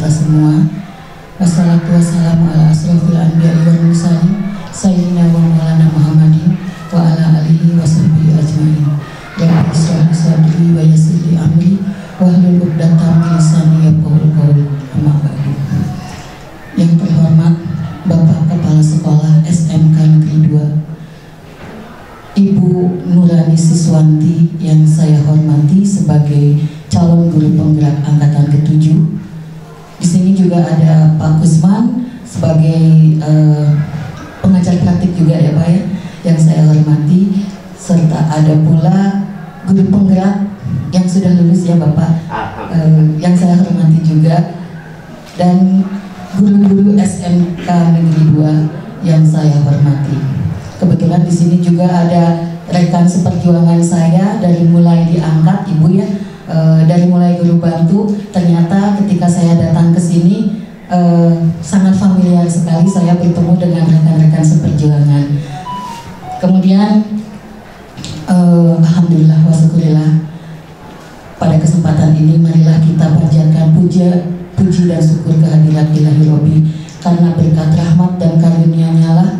kita semua. Wassalatu wassalamu ala asrofil anbiya'i wal mursalin sayyidina wa maulana Muhammadin wa ala alihi wa sahbihi ajma'in. Ya Isra sadri wa yassir amri wahlul 'uqdatam min lisani yafqahu qawli. Amma ba'du. Yang terhormat Bapak Kepala Sekolah SMK Negeri 2, Ibu Nurani Siswanti yang saya hormati sebagai calon guru penggerak angkatan ke-7. Di sini juga ada Pak Kusman sebagai pengajar praktik juga ya Pak ya, yang saya hormati, serta ada pula guru penggerak yang sudah lulus ya Bapak, yang saya hormati juga, dan guru-guru SMK Negeri 2 yang saya hormati. Kebetulan di sini juga ada rekan seperjuangan saya dari mulai diangkat Ibu ya, dari mulai guru bantu. Ternyata ketika saya datang ke sini sangat familiar sekali saya bertemu dengan rekan-rekan seperjuangan. Kemudian alhamdulillah wa syukurillah, pada kesempatan ini marilah kita panjatkan puji dan syukur kehadirat Ilahi Robbi, karena berkat rahmat dan karunia-Nya lah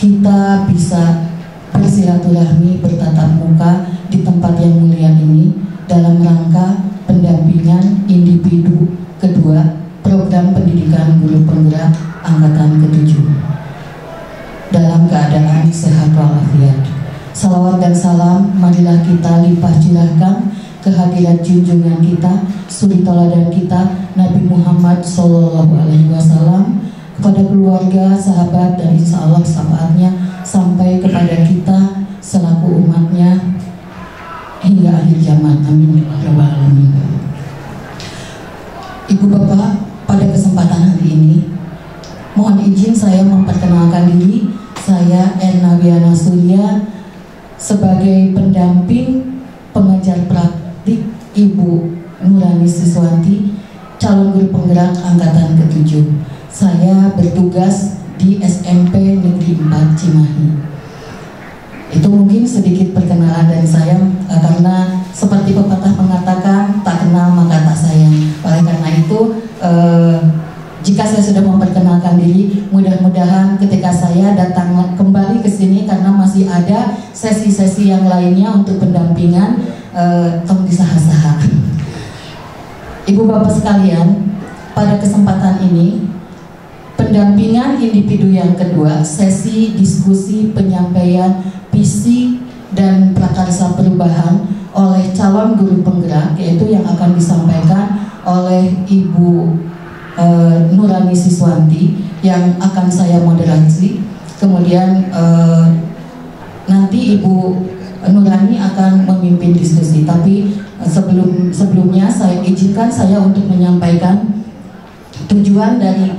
kita bisa bersilaturahmi, bertatap muka di tempat yang mulia ini dalam rangka pendampingan individu kedua program pendidikan guru penggerak angkatan ke-7 dalam keadaan sehat walafiat. Salawat dan salam marilah kita limpah curahkan kehadirat junjungan kita, suri teladan kita, Nabi Muhammad SAW, kepada keluarga, sahabat, dan insya Allah syafaatnya sampai kepada kita selaku umatnya hingga akhir zaman. Amin ya rabbal alamin. Ibu Bapak, pada kesempatan hari ini mohon izin saya memperkenalkan diri. Saya Erna Wiana Surya sebagai pendamping pengajar praktik Ibu Nurani Siswanti, calon guru penggerak angkatan ke-7. Saya bertugas di SMP Negeri 4 Cimahi. Itu mungkin sedikit perkenalan dari saya, karena seperti pepatah mengatakan, tak kenal maka tak sayang. Oleh karena itu, jika saya sudah memperkenalkan diri, mudah-mudahan ketika saya datang kembali ke sini, karena masih ada sesi-sesi yang lainnya untuk pendampingan, tong disaha-saha. Ibu Bapak sekalian, pada kesempatan ini pendampingan individu yang kedua, sesi diskusi penyampaian visi dan prakarsa perubahan oleh calon guru penggerak, yaitu yang akan disampaikan oleh Ibu Nurani Siswanti yang akan saya moderasi. Kemudian nanti Ibu Nurani akan memimpin diskusi. Tapi sebelumnya saya izinkan saya untuk menyampaikan tujuan dari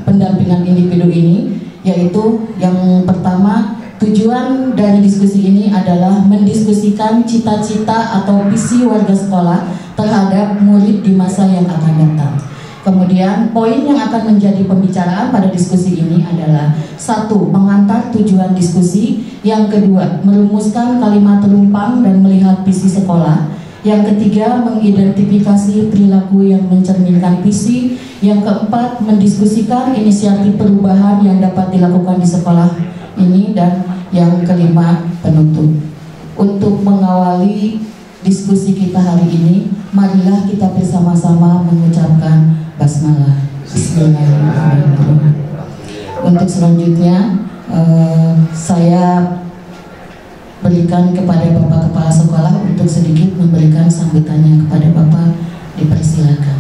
pendampingan individu ini, yaitu yang pertama, tujuan dari diskusi ini adalah mendiskusikan cita-cita atau visi warga sekolah terhadap murid di masa yang akan datang. Kemudian poin yang akan menjadi pembicaraan pada diskusi ini adalah: 1. Mengantar tujuan diskusi. Yang kedua, merumuskan kalimat rumpang dan melihat visi sekolah. Yang ketiga, mengidentifikasi perilaku yang mencerminkan visi. Yang keempat, mendiskusikan inisiatif perubahan yang dapat dilakukan di sekolah ini. Dan yang kelima, penutup. Untuk mengawali diskusi kita hari ini, marilah kita bersama-sama mengucapkan basmalah. Bismillahirrahmanirrahim. Untuk selanjutnya saya berikan kepada Bapak Kepala Sekolah untuk sedikit memberikan sambutannya kepada Bapak. Dipersilakan.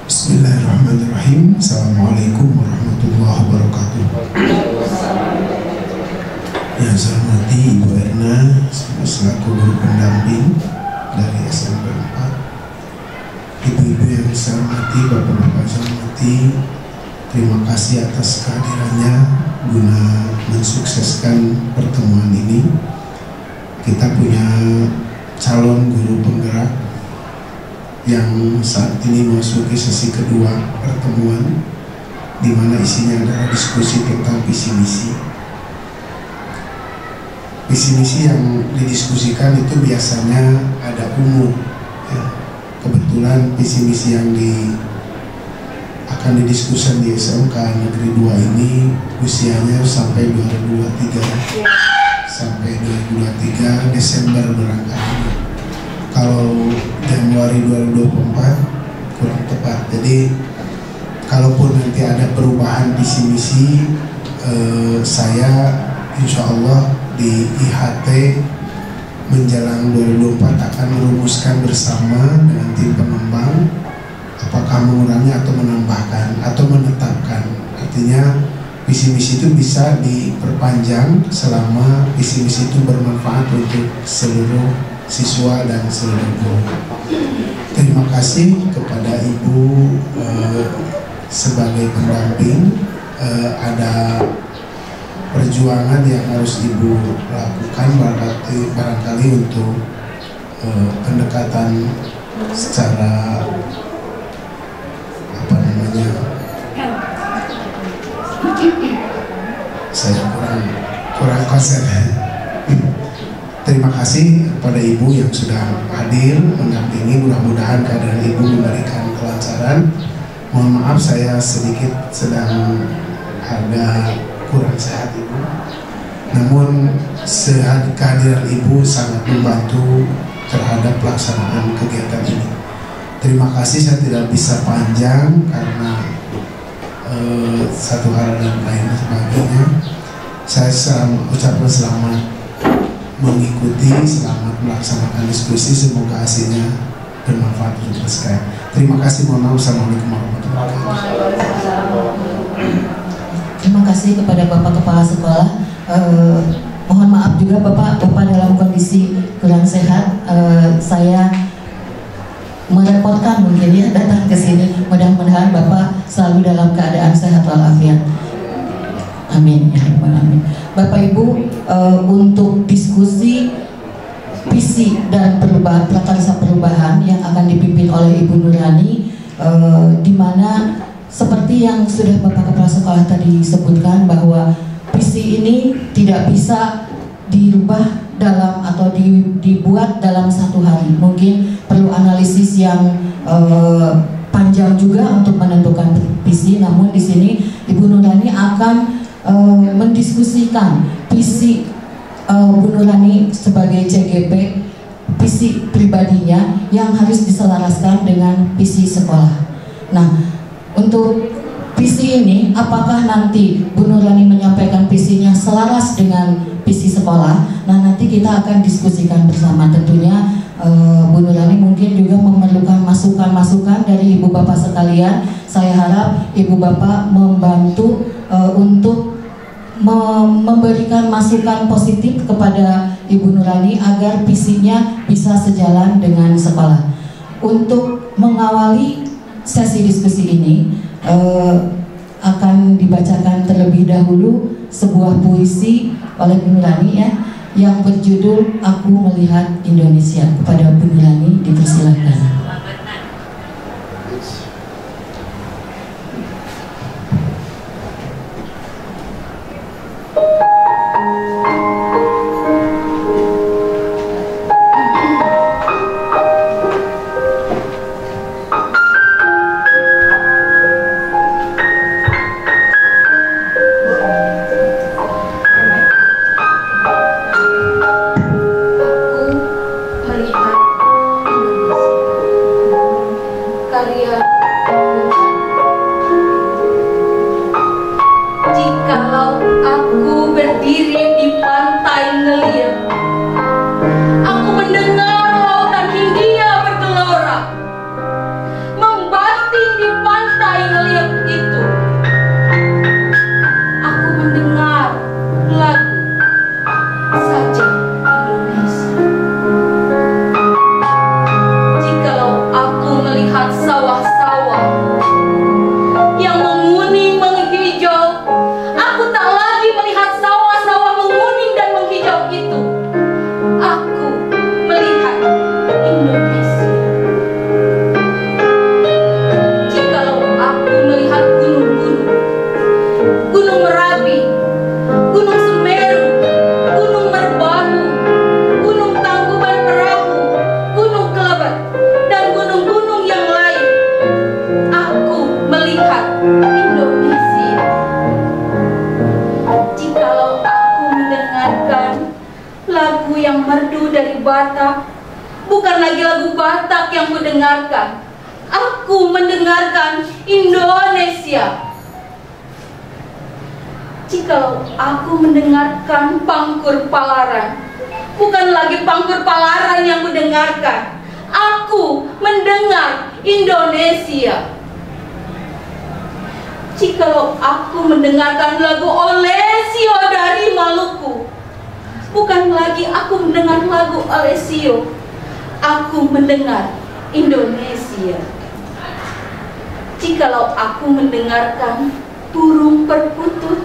Bismillahirrahmanirrahim. Assalamualaikum warahmatullahi wabarakatuh. Yang saya hormati Ibu Erna selaku guru pendamping dari SMP 4, ibu-ibu yang saya hormati, bapak-bapak saya hormati, terima kasih atas kehadirannya guna mensukseskan pertemuan ini. Kita punya calon guru penggerak yang saat ini memasuki sesi kedua pertemuan, di mana isinya adalah diskusi tentang visi misi. visi misi yang didiskusikan itu biasanya ada umum ya. Kebetulan visi misi yang akan didiskusikan di SMK Negeri 2 ini usianya sampai 2023 sampai 2023 Desember barangkali. Kalau Januari 2024 kurang tepat. Jadi kalaupun nanti ada perubahan visi misi, saya insya Allah di IHT menjelang 2024 akan merumuskan bersama dengan tim pengembang apakah mengurangi atau menambahkan atau menetapkan. Artinya visi misi itu bisa diperpanjang selama visi misi itu bermanfaat untuk seluruh siswa dan seluruh guru. Terima kasih kepada Ibu sebagai pendamping. Ada perjuangan yang harus Ibu lakukan barangkali untuk pendekatan secara apa namanya, saya kurang konsen. Terima kasih kepada Ibu yang sudah hadir mendampingi. Mudah-mudahan keadaan Ibu memberikan kelancaran. Mohon maaf saya sedikit sedang agak kurang sehat Ibu. Namun kehadiran Ibu sangat membantu terhadap pelaksanaan kegiatan ini. Terima kasih, saya tidak bisa panjang karena satu hal dan lain sebagainya. Saya ucapkan selamat mengikuti, selamat melaksanakan diskusi, semoga hasilnya bermanfaat untuk kita sekalian. Terima kasih, mohon maaf. Assalamualaikum warahmatullahi wabarakatuh. Terima kasih kepada Bapak Kepala Sekolah. Mohon maaf juga Bapak dalam kondisi kurang sehat. Saya merepotkan mungkin ya datang ke sini. Mudah-mudahan Bapak selalu dalam keadaan sehat walafiat. Amin ya rabbal alamin. Bapak Ibu, untuk diskusi visi dan perubahan prakarsa perubahan yang akan dipimpin oleh Ibu Nurani, di mana seperti yang sudah Bapak Kepala Sekolah tadi sebutkan bahwa visi ini tidak bisa dirubah dalam atau dibuat dalam satu hari. Mungkin perlu analisis yang panjang juga untuk menentukan visi. Namun di sini Ibu Nurani akan mendiskusikan visi Bu Nurani sebagai CGP, visi pribadinya yang harus diselaraskan dengan visi sekolah. Nah, untuk visi ini, apakah nanti Bu Nurani menyampaikan visinya selaras dengan visi sekolah? Nah, nanti kita akan diskusikan bersama. Tentunya Bu Nurani mungkin juga memerlukan masukan-masukan dari Ibu Bapak sekalian. Saya harap Ibu Bapak membantu untuk memberikan masukan positif kepada Ibu Nurani agar visinya bisa sejalan dengan sekolah. Untuk mengawali sesi diskusi ini, akan dibacakan terlebih dahulu sebuah puisi oleh Bu Nurani ya, yang berjudul Aku Melihat Indonesia. Kepada Bu Nurani dipersilakan. Yang menguning menghijau, aku tak lagi melihat sawah-sawah yang merdu dari Batak. Bukan lagi lagu Batak yang kudengarkan. Aku mendengarkan Indonesia. Jikalau aku mendengarkan Pangkur Palaran, bukan lagi Pangkur Palaran yang kudengarkan. Aku mendengar Indonesia. Jikalau aku mendengarkan lagu Olesio dari Maluku, bukan lagi aku mendengar lagu Olesio. Aku mendengar Indonesia. Jikalau aku mendengarkan burung perkutut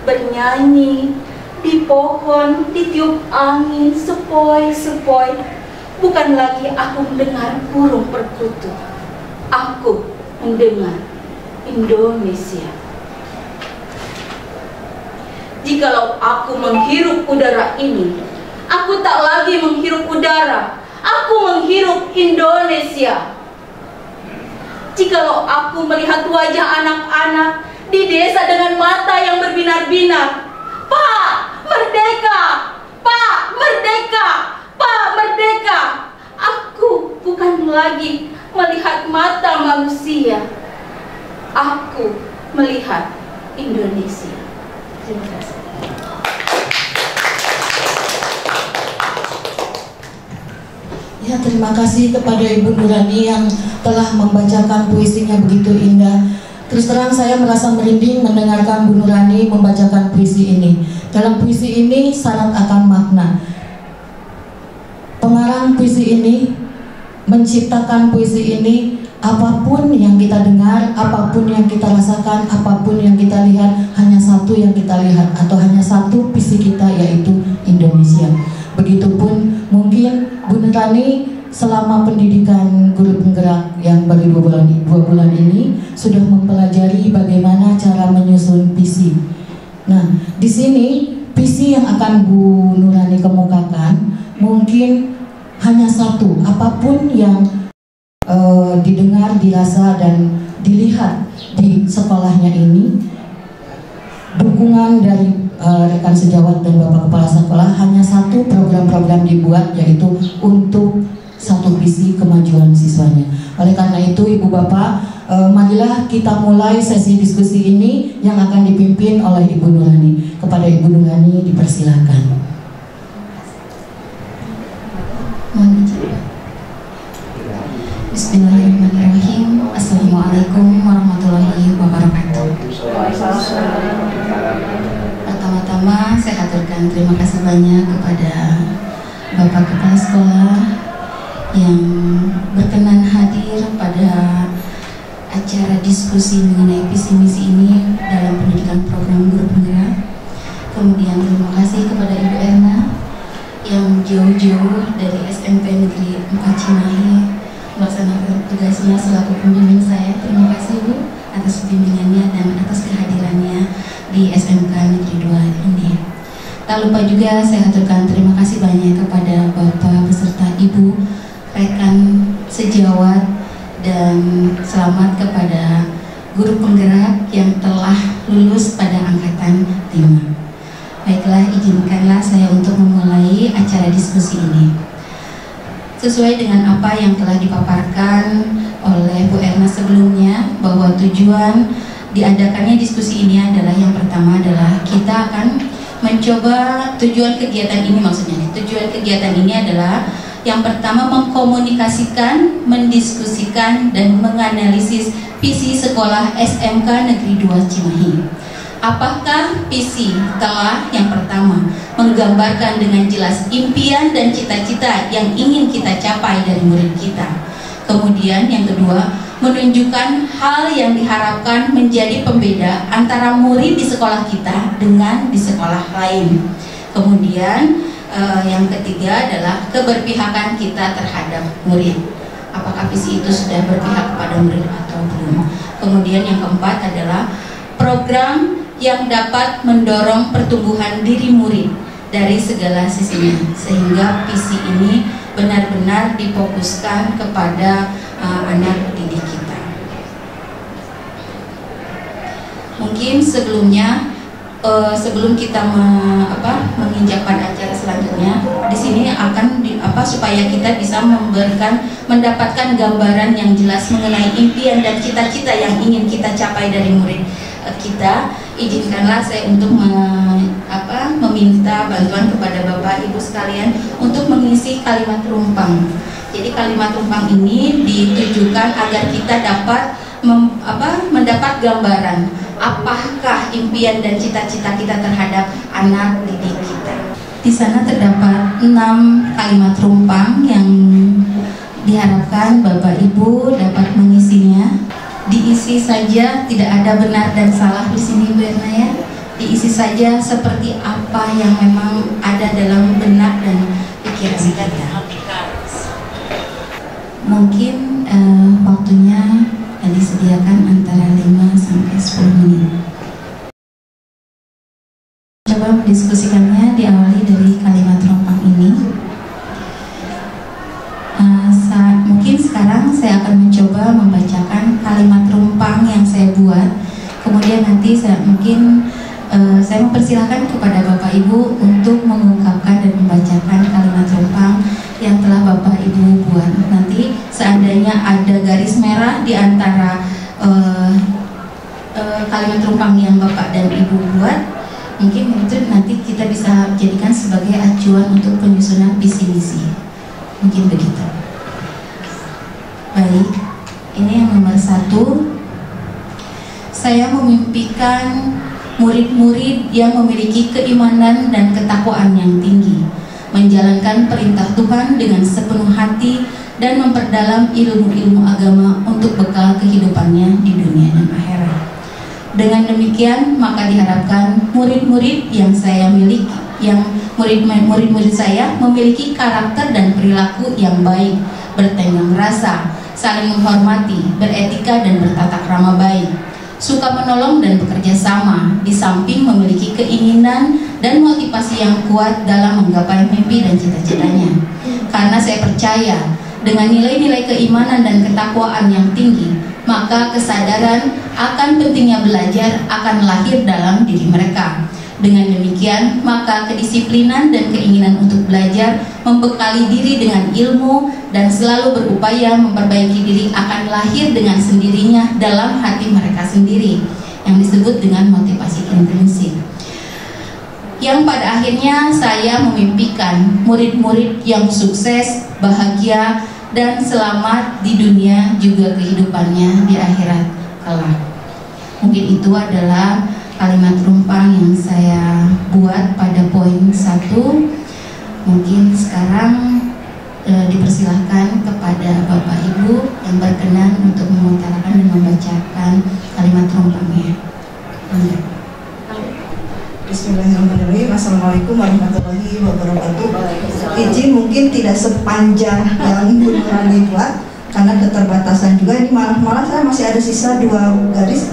bernyanyi di pohon, ditiup angin sepoi-sepoi, bukan lagi aku mendengar burung perkutut. Aku mendengar Indonesia. Jikalau aku menghirup udara ini, aku tak lagi menghirup udara, aku menghirup Indonesia. Jikalau aku melihat wajah anak-anak di desa dengan mata yang berbinar-binar, Pak, merdeka! Pak, merdeka! Pak, merdeka! Aku bukan lagi melihat mata manusia, aku melihat Indonesia. Terima kasih. Ya, terima kasih kepada Ibu Nurani yang telah membacakan puisinya begitu indah. Terus terang saya merasa merinding mendengarkan Bu Nurani membacakan puisi ini. Dalam puisi ini syarat akan makna. Pengarang puisi ini menciptakan puisi ini, apapun yang kita dengar, apapun yang kita rasakan, apapun yang kita lihat, hanya satu yang kita lihat atau hanya satu visi kita, yaitu Indonesia. Begitupun mungkin Bu Nurani selama pendidikan guru penggerak yang baru 2 bulan ini sudah mempelajari bagaimana cara menyusun visi. Nah, di sini visi yang akan Bu Nurani kemukakan mungkin hanya satu, apapun yang didengar, dirasa dan dilihat di sekolahnya ini, dukungan dari rekan sejawat dan Bapak Kepala Sekolah hanya satu, program-program dibuat, yaitu untuk satu visi kemajuan siswanya. Oleh karena itu, Ibu Bapak, marilah kita mulai sesi diskusi ini yang akan dipimpin oleh Ibu Nurani. Kepada Ibu Nurani dipersilakan. Mohon izin. Bismillahirrahmanirrahim. Assalamualaikum warahmatullahi wabarakatuh. Pertama-tama saya haturkan terima kasih banyak kepada Bapak Kepala Sekolah yang berkenan hadir pada acara diskusi mengenai visi misi ini dalam pendidikan program guru penggerak. Kemudian terima kasih kepada Ibu Erna yang jauh-jauh dari SMP Negeri 4 Cimahi melaksanakan tugasnya selaku pembimbing saya. Terima kasih Bu atas bimbingannya dan atas kehadirannya di SMK Negeri 2 ini. Tak lupa juga saya haturkan terima kasih banyak kepada Bapak beserta Ibu, rekan sejawat, dan selamat kepada guru penggerak yang telah lulus pada angkatan 5. Baiklah, izinkanlah saya untuk memulai acara diskusi ini. Sesuai dengan apa yang telah dipaparkan oleh Bu Erna sebelumnya, bahwa tujuan diadakannya diskusi ini adalah, yang pertama adalah kita akan mencoba tujuan kegiatan ini adalah yang pertama mengkomunikasikan, mendiskusikan, dan menganalisis visi sekolah SMK Negeri 2 Cimahi. Apakah visi telah yang pertama menggambarkan dengan jelas impian dan cita-cita yang ingin kita capai dari murid kita. Kemudian yang kedua, menunjukkan hal yang diharapkan menjadi pembeda antara murid di sekolah kita dengan di sekolah lain. Kemudian yang ketiga adalah keberpihakan kita terhadap murid. Apakah visi itu sudah berpihak kepada murid atau belum? Kemudian yang keempat adalah program yang dapat mendorong pertumbuhan diri murid dari segala sisinya, sehingga visi ini benar-benar difokuskan kepada anak didik kita. Mungkin sebelumnya sebelum kita menginjak pada acara selanjutnya, di sini akan supaya kita bisa mendapatkan gambaran yang jelas mengenai impian dan cita-cita yang ingin kita capai dari murid kita. Izinkanlah saya untuk meminta bantuan kepada Bapak Ibu sekalian untuk mengisi kalimat rumpang. Jadi kalimat rumpang ini ditujukan agar kita dapat mendapat gambaran apakah impian dan cita-cita kita terhadap anak didik kita. Di sana terdapat 6 kalimat rumpang yang diharapkan Bapak Ibu dapat mengisinya. Diisi saja, tidak ada benar dan salah di sini Bu Erna ya. Diisi saja seperti apa yang memang ada dalam benak dan pikiran kita. Mungkin waktunya disediakan antara 5 sampai 10 menit. Coba mendiskusikannya diawali dari kalimat rumpang ini. Mungkin sekarang saya akan mencoba membacakan kalimat rumpang yang saya buat. Kemudian nanti saya mempersilahkan kepada Bapak Ibu untuk mengungkapkan dan membacakan kalimat rumpang yang telah Bapak Ibu buat. Nanti seandainya ada garis merah di antara kalimat rumpang yang Bapak dan Ibu buat, mungkin itu nanti kita bisa jadikan sebagai acuan untuk penyusunan visi misi. Mungkin begitu. Baik, ini yang nomor 1. Saya memimpikan murid-murid yang memiliki keimanan dan ketakwaan yang tinggi, menjalankan perintah Tuhan dengan sepenuh hati dan memperdalam ilmu-ilmu agama untuk bekal kehidupannya di dunia dan akhirat. Dengan demikian, maka diharapkan murid-murid yang saya miliki, murid-murid saya memiliki karakter dan perilaku yang baik, bertenggang rasa, saling menghormati, beretika dan bertata krama baik, suka menolong dan bekerja sama, di samping memiliki keinginan dan motivasi yang kuat dalam menggapai mimpi dan cita-citanya. Karena saya percaya dengan nilai-nilai keimanan dan ketakwaan yang tinggi, maka kesadaran akan pentingnya belajar akan lahir dalam diri mereka. Dengan demikian, maka kedisiplinan dan keinginan untuk belajar, membekali diri dengan ilmu, dan selalu berupaya memperbaiki diri akan lahir dengan sendirinya dalam hati mereka sendiri, yang disebut dengan motivasi intrinsik. Yang pada akhirnya saya memimpikan murid-murid yang sukses, bahagia, dan selamat di dunia juga kehidupannya di akhirat kelak. Mungkin itu adalah kalimat rumpang yang saya buat pada poin 1. Mungkin sekarang dipersilahkan kepada Bapak Ibu yang berkenan untuk mengutarakan dan membacakan kalimat rumpangnya. Bismillahirrahmanirrahim. Assalamualaikum warahmatullahi wabarakatuh. Izin mungkin tidak sepanjang yang Ibu Nurani buat karena keterbatasan juga. Ini malah saya masih ada sisa 2 baris.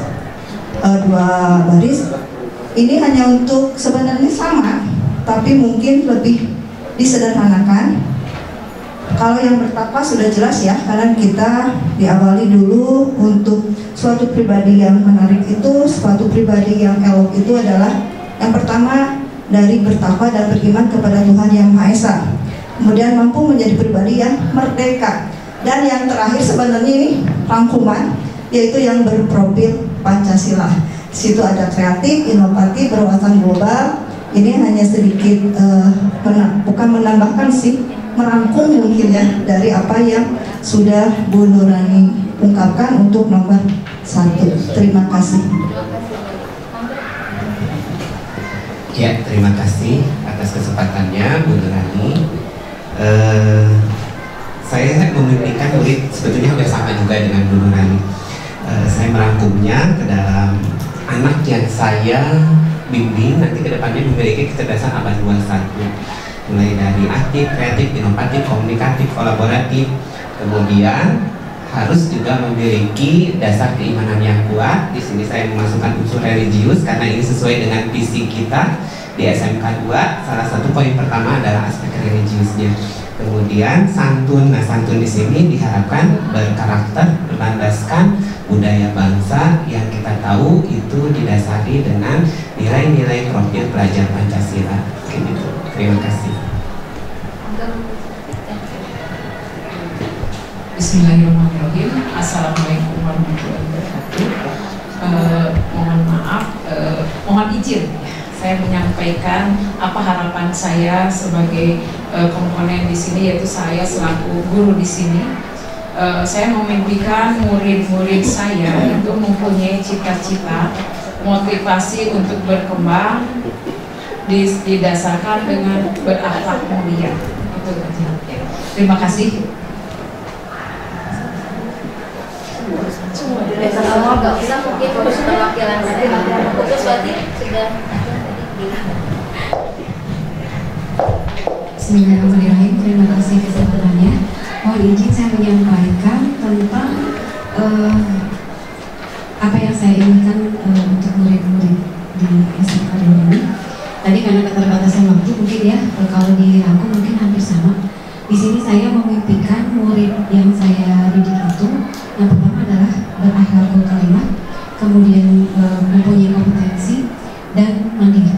Ini hanya untuk sebenarnya sama, tapi mungkin lebih disederhanakan. Kalau yang bertakwa sudah jelas ya, karena kita diawali dulu untuk suatu pribadi yang menarik itu, suatu pribadi yang elok itu adalah yang pertama dari bertakwa dan beriman kepada Tuhan Yang Maha Esa. Kemudian mampu menjadi pribadi yang merdeka. Dan yang terakhir sebenarnya ini rangkuman, yaitu yang berprofil Pancasila. Di situ ada kreatif, inovatif, berwawasan global. Ini hanya sedikit bukan menambahkan sih, merangkum mungkin ya dari apa yang sudah Bu Nurani ungkapkan untuk nomor 1. Terima kasih. Ya, terima kasih atas kesempatannya Bu Nurani. Saya memimpikan murid sebetulnya hampir sama juga dengan Bu Nurani. Saya merangkumnya ke dalam anak yang saya bimbing nanti ke depannya memiliki kecerdasan abad 21, mulai dari aktif, kreatif, inovatif, komunikatif, kolaboratif, kemudian harus juga memiliki dasar keimanan yang kuat. Di sini saya memasukkan unsur religius karena ini sesuai dengan visi kita di SMK 2. Salah satu poin pertama adalah aspek religiusnya. Kemudian santun. Nah, santun di sini diharapkan berkarakter, berlandaskan budaya bangsa yang kita tahu itu didasari dengan nilai-nilai profil pelajar Pancasila. Gitu. Terima kasih. Bismillahirrahmanirrahim. Assalamualaikum warahmatullahi wabarakatuh. Mohon maaf, mohon izin saya menyampaikan apa harapan saya sebagai komponen di sini, yaitu saya selaku guru di sini. Saya memimpikan murid-murid saya itu mempunyai cita-cita, motivasi untuk berkembang didasarkan dengan berakhlak mulia. Itu saja. Terima kasih. Kalau nggak bisa mungkin terus perwakilan saya putus berarti sudah. Bismillahirrahmanirrahim. Terima kasih kesempatannya. Mohon izin saya menyampaikan tentang apa yang saya inginkan untuk murid-murid di SMK ini. Tadi karena keterbatasan waktu mungkin ya, kalau dirangkum mungkin hampir sama. Di sini saya memimpikan murid yang saya didik itu yang pertama adalah berakhlakul karimah, kemudian mempunyai kompetensi dan mandiri.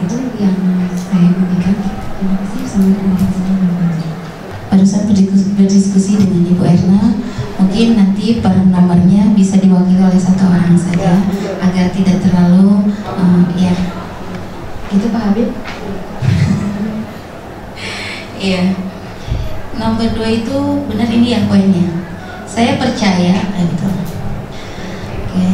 Itu yang saya impikan. Terima kasih. Assalamualaikum warahmatullahi wabarakatuh. Barusan berdiskusi dengan Ibu Erna, mungkin nanti per nomornya bisa diwakili oleh satu orang saja agar tidak terlalu ya. Itu Pak Habib. Iya. Nomor 2 itu benar, ini ya poinnya. Saya percaya, gitu. Oke.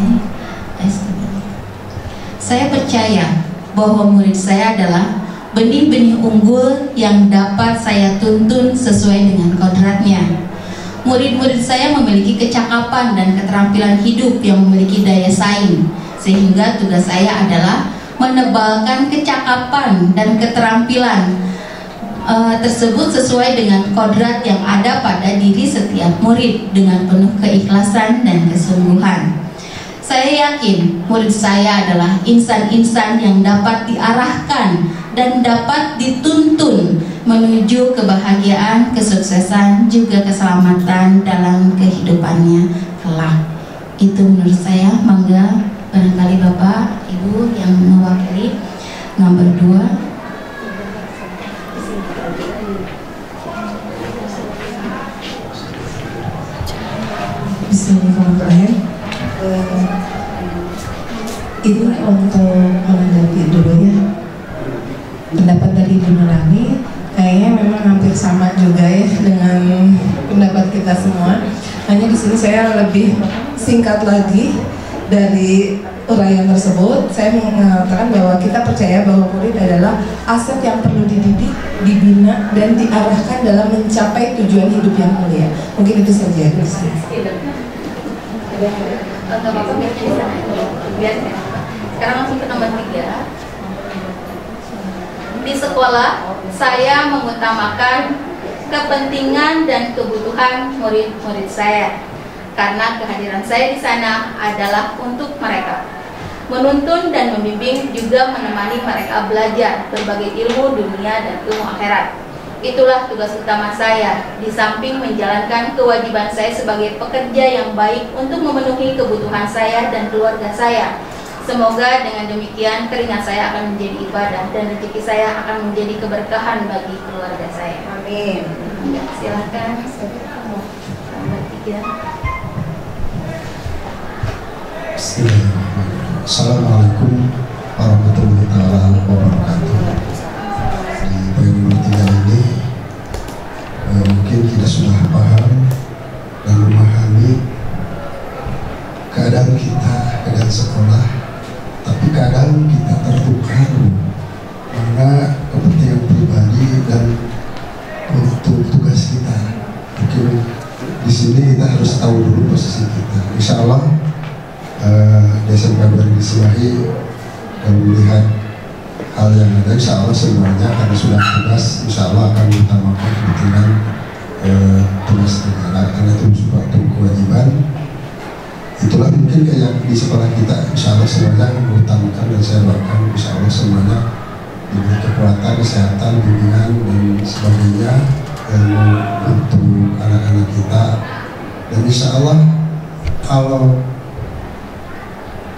Saya percaya bahwa murid saya adalah benih-benih unggul yang dapat saya tuntun sesuai dengan kodratnya. Murid-murid saya memiliki kecakapan dan keterampilan hidup yang memiliki daya saing, sehingga tugas saya adalah menebalkan kecakapan dan keterampilan tersebut sesuai dengan kodrat yang ada pada diri setiap murid dengan penuh keikhlasan dan kesungguhan. Saya yakin murid saya adalah insan-insan yang dapat diarahkan dan dapat dituntun menuju kebahagiaan, kesuksesan, juga keselamatan dalam kehidupannya kelak. Itu menurut saya. Mangga barangkali Bapak, Ibu yang mewakili nomor 2. Bismillahirrahmanirrahim. Ini untuk menanggapi dulu ya pendapat dari Ibu Nurani. Kayaknya memang hampir sama juga ya dengan pendapat kita semua. Hanya di sini saya lebih singkat lagi dari uraian tersebut. Saya mengatakan bahwa kita percaya bahwa murid adalah aset yang perlu dididik, dibina, dan diarahkan dalam mencapai tujuan hidup yang mulia. Mungkin itu saja. Untuk Bapak biasa. Sekarang langsung ke nomor 3. Di sekolah, saya mengutamakan kepentingan dan kebutuhan murid-murid saya, karena kehadiran saya di sana adalah untuk mereka. Menuntun dan membimbing juga menemani mereka belajar berbagai ilmu dunia dan ilmu akhirat. Itulah tugas utama saya, di samping menjalankan kewajiban saya sebagai pekerja yang baik untuk memenuhi kebutuhan saya dan keluarga saya. Semoga dengan demikian keringat saya akan menjadi ibadah dan rezeki saya akan menjadi keberkahan bagi keluarga saya. Amin. Ya, silakan. Nomor 3. Bismillahirrahmanirrahim. Assalamualaikum warahmatullahi wabarakatuh. Di poin nomor 3 ini mungkin kita sudah paham dan memahami keadaan kita, keadaan sekolah, tapi kadang kita terharu karena kepentingan pribadi dan untuk tugas kita. Mungkin di sini kita harus tahu dulu posisi kita. Insya Allah di SMK Cimahi dan melihat hal yang ada, insya Allah semuanya karena sudah tugas, insya Allah akan mengutamakan kepentingan tugas negara, karena itu juga kewajiban. Itulah mungkin kayak di sekolah kita, insya Allah semuanya mengutamakan, dan saya doakan insya Allah semuanya diberi kekuatan, kesehatan, bimbingan dan sebagainya untuk anak-anak kita. Dan insya Allah kalau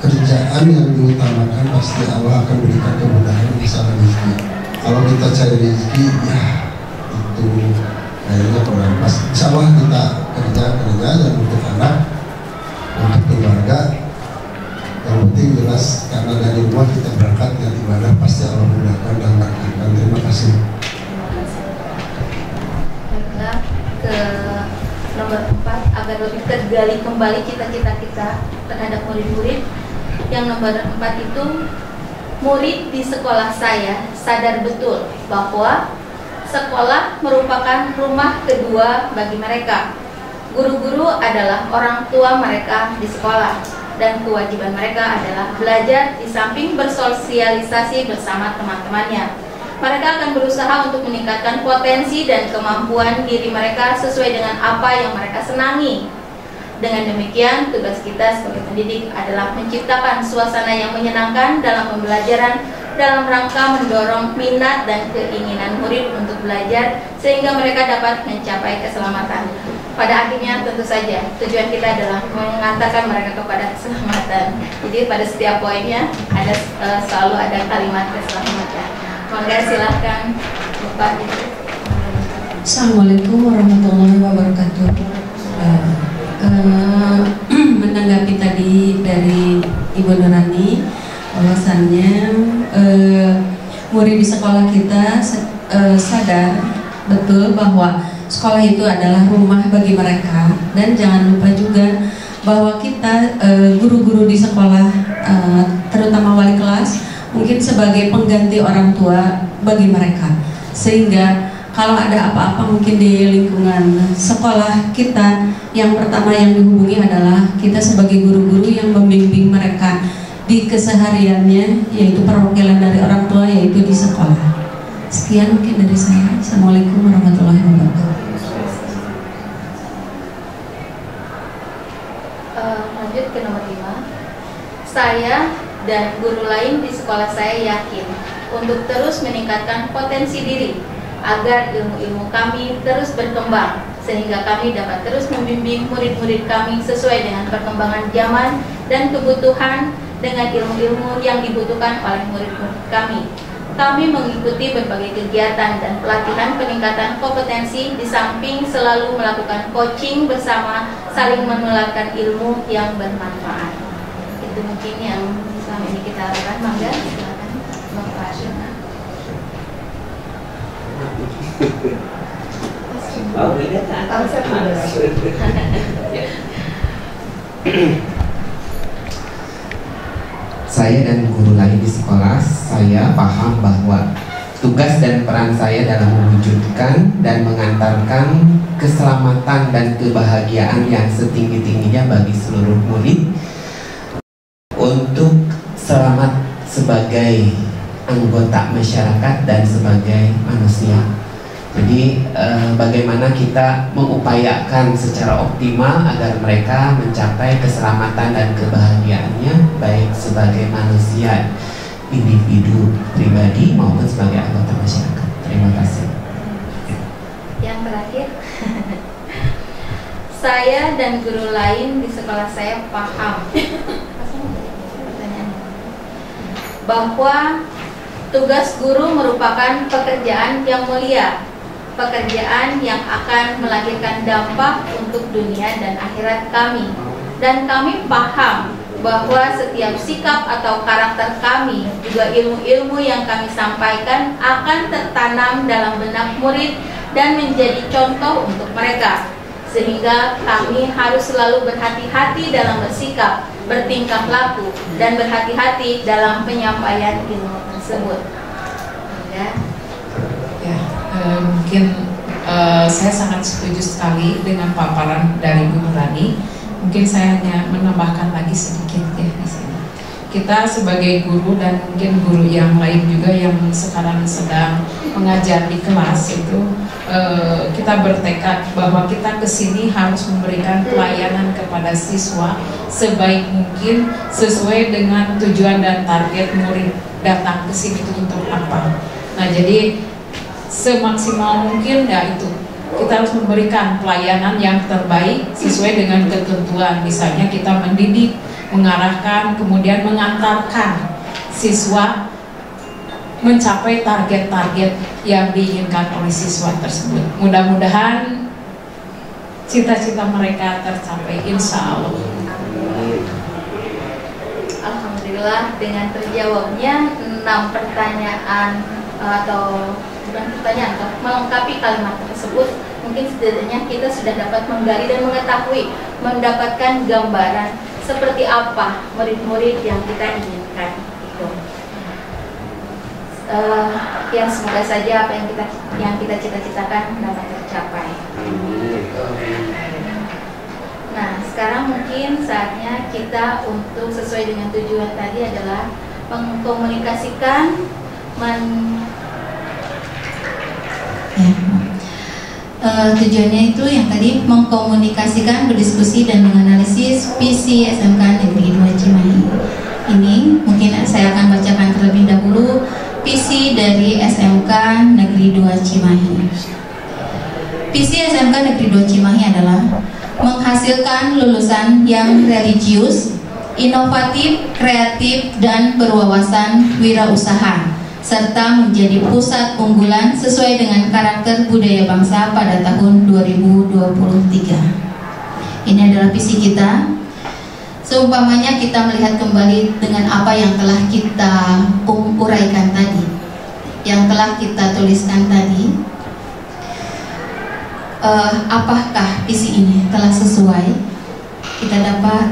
kerjaan yang diutamakan pasti Allah akan berikan kemudahan masalah rezeki. Kalau kita cari rezeki, ya itu kayaknya kurang pas. Insya Allah kita kerja dan untuk anak, untuk keluarga, yang penting jelas karena dari rumah kita berangkat yang ibadah pasti Allah mudahkan dan berkahkan. Terima kasih. Baiklah, ke nomor 4 agar lebih tergali kembali cita-cita kita terhadap murid-murid. Yang nomor 4 itu, murid di sekolah saya sadar betul bahwa sekolah merupakan rumah kedua bagi mereka. Guru-guru adalah orang tua mereka di sekolah, dan kewajiban mereka adalah belajar di samping bersosialisasi bersama teman-temannya. Mereka akan berusaha untuk meningkatkan potensi dan kemampuan diri mereka sesuai dengan apa yang mereka senangi. Dengan demikian, tugas kita sebagai pendidik adalah menciptakan suasana yang menyenangkan dalam pembelajaran dalam rangka mendorong minat dan keinginan murid untuk belajar sehingga mereka dapat mencapai keselamatan. Pada akhirnya tentu saja tujuan kita adalah mengantarkan mereka kepada keselamatan. Jadi pada setiap poinnya ada selalu ada kalimat keselamatan. Monggo silahkan Bapak. Assalamualaikum warahmatullahi wabarakatuh. Menanggapi tadi dari Ibu Nurani, bahwasannya murid di sekolah kita sadar betul bahwa sekolah itu adalah rumah bagi mereka, dan jangan lupa juga bahwa kita guru-guru di sekolah, terutama wali kelas, mungkin sebagai pengganti orang tua bagi mereka, sehingga kalau ada apa-apa mungkin di lingkungan sekolah kita, yang pertama yang dihubungi adalah kita sebagai guru-guru yang membimbing mereka di kesehariannya, yaitu perwakilan dari orang tua, yaitu di sekolah. Sekian mungkin dari saya. Assalamualaikum warahmatullahi wabarakatuh. Lanjut ke nomor 5. Saya dan guru lain di sekolah saya yakin untuk terus meningkatkan potensi diri agar ilmu-ilmu kami terus berkembang, sehingga kami dapat terus membimbing murid-murid kami sesuai dengan perkembangan zaman dan kebutuhan dengan ilmu-ilmu yang dibutuhkan oleh murid-murid kami. Kami mengikuti berbagai kegiatan dan pelatihan peningkatan kompetensi di samping selalu melakukan coaching bersama, saling menularkan ilmu yang bermanfaat. Itu mungkin yang selama ini kita lakukan. Mangga, silakan Bapak Asyana. Saya dan guru lain di sekolah, saya paham bahwa tugas dan peran saya dalam mewujudkan dan mengantarkan keselamatan dan kebahagiaan yang setinggi-tingginya bagi seluruh murid untuk selamat sebagai anggota masyarakat dan sebagai manusia. Jadi bagaimana kita mengupayakan secara optimal agar mereka mencapai keselamatan dan kebahagiaannya, baik sebagai manusia, individu pribadi maupun sebagai anggota masyarakat. Terima kasih. Yang terakhir, saya dan guru lain di sekolah saya paham bahwa tugas guru merupakan pekerjaan yang mulia, pekerjaan yang akan melahirkan dampak untuk dunia dan akhirat kami. Dan kami paham bahwa setiap sikap atau karakter kami, juga ilmu-ilmu yang kami sampaikan akan tertanam dalam benak murid dan menjadi contoh untuk mereka. Sehingga kami harus selalu berhati-hati dalam bersikap, bertingkah laku, dan berhati-hati dalam penyampaian ilmu tersebut. Mungkin saya sangat setuju sekali dengan paparan dari Bu Nurani. Mungkin saya hanya menambahkan lagi sedikit ya di sini. Kita sebagai guru dan mungkin guru yang lain juga yang sekarang sedang mengajar di kelas itu, kita bertekad bahwa kita kesini harus memberikan pelayanan kepada siswa sebaik mungkin sesuai dengan tujuan dan target murid datang ke sini itu untuk apa. Nah, jadi semaksimal mungkin ya itu kita harus memberikan pelayanan yang terbaik sesuai dengan ketentuan. Misalnya kita mendidik, mengarahkan, kemudian mengantarkan siswa mencapai target-target yang diinginkan oleh siswa tersebut. Mudah-mudahan cita-cita mereka tercapai, insya Allah. Alhamdulillah, dengan terjawabnya 6 pertanyaan atau bukan pertanyaan, atau melengkapi kalimat tersebut, mungkin setidaknya kita sudah dapat menggali dan mengetahui, mendapatkan gambaran seperti apa murid-murid yang kita inginkan itu. Yang semoga saja apa yang kita cita-citakan dapat tercapai. Nah, sekarang mungkin saatnya kita untuk sesuai dengan tujuan tadi adalah mengkomunikasikan, tujuannya itu yang tadi mengkomunikasikan, berdiskusi dan menganalisis visi SMK Negeri 2 Cimahi. Ini mungkin saya akan bacakan terlebih dahulu visi dari SMK Negeri 2 Cimahi. Visi SMK Negeri 2 Cimahi adalah menghasilkan lulusan yang religius, inovatif, kreatif, dan berwawasan wirausaha, serta menjadi pusat unggulan sesuai dengan karakter budaya bangsa pada tahun 2023. Ini adalah visi kita. Seumpamanya kita melihat kembali dengan apa yang telah kita uraikan tadi, yang telah kita tuliskan tadi, apakah visi ini telah sesuai? Kita dapat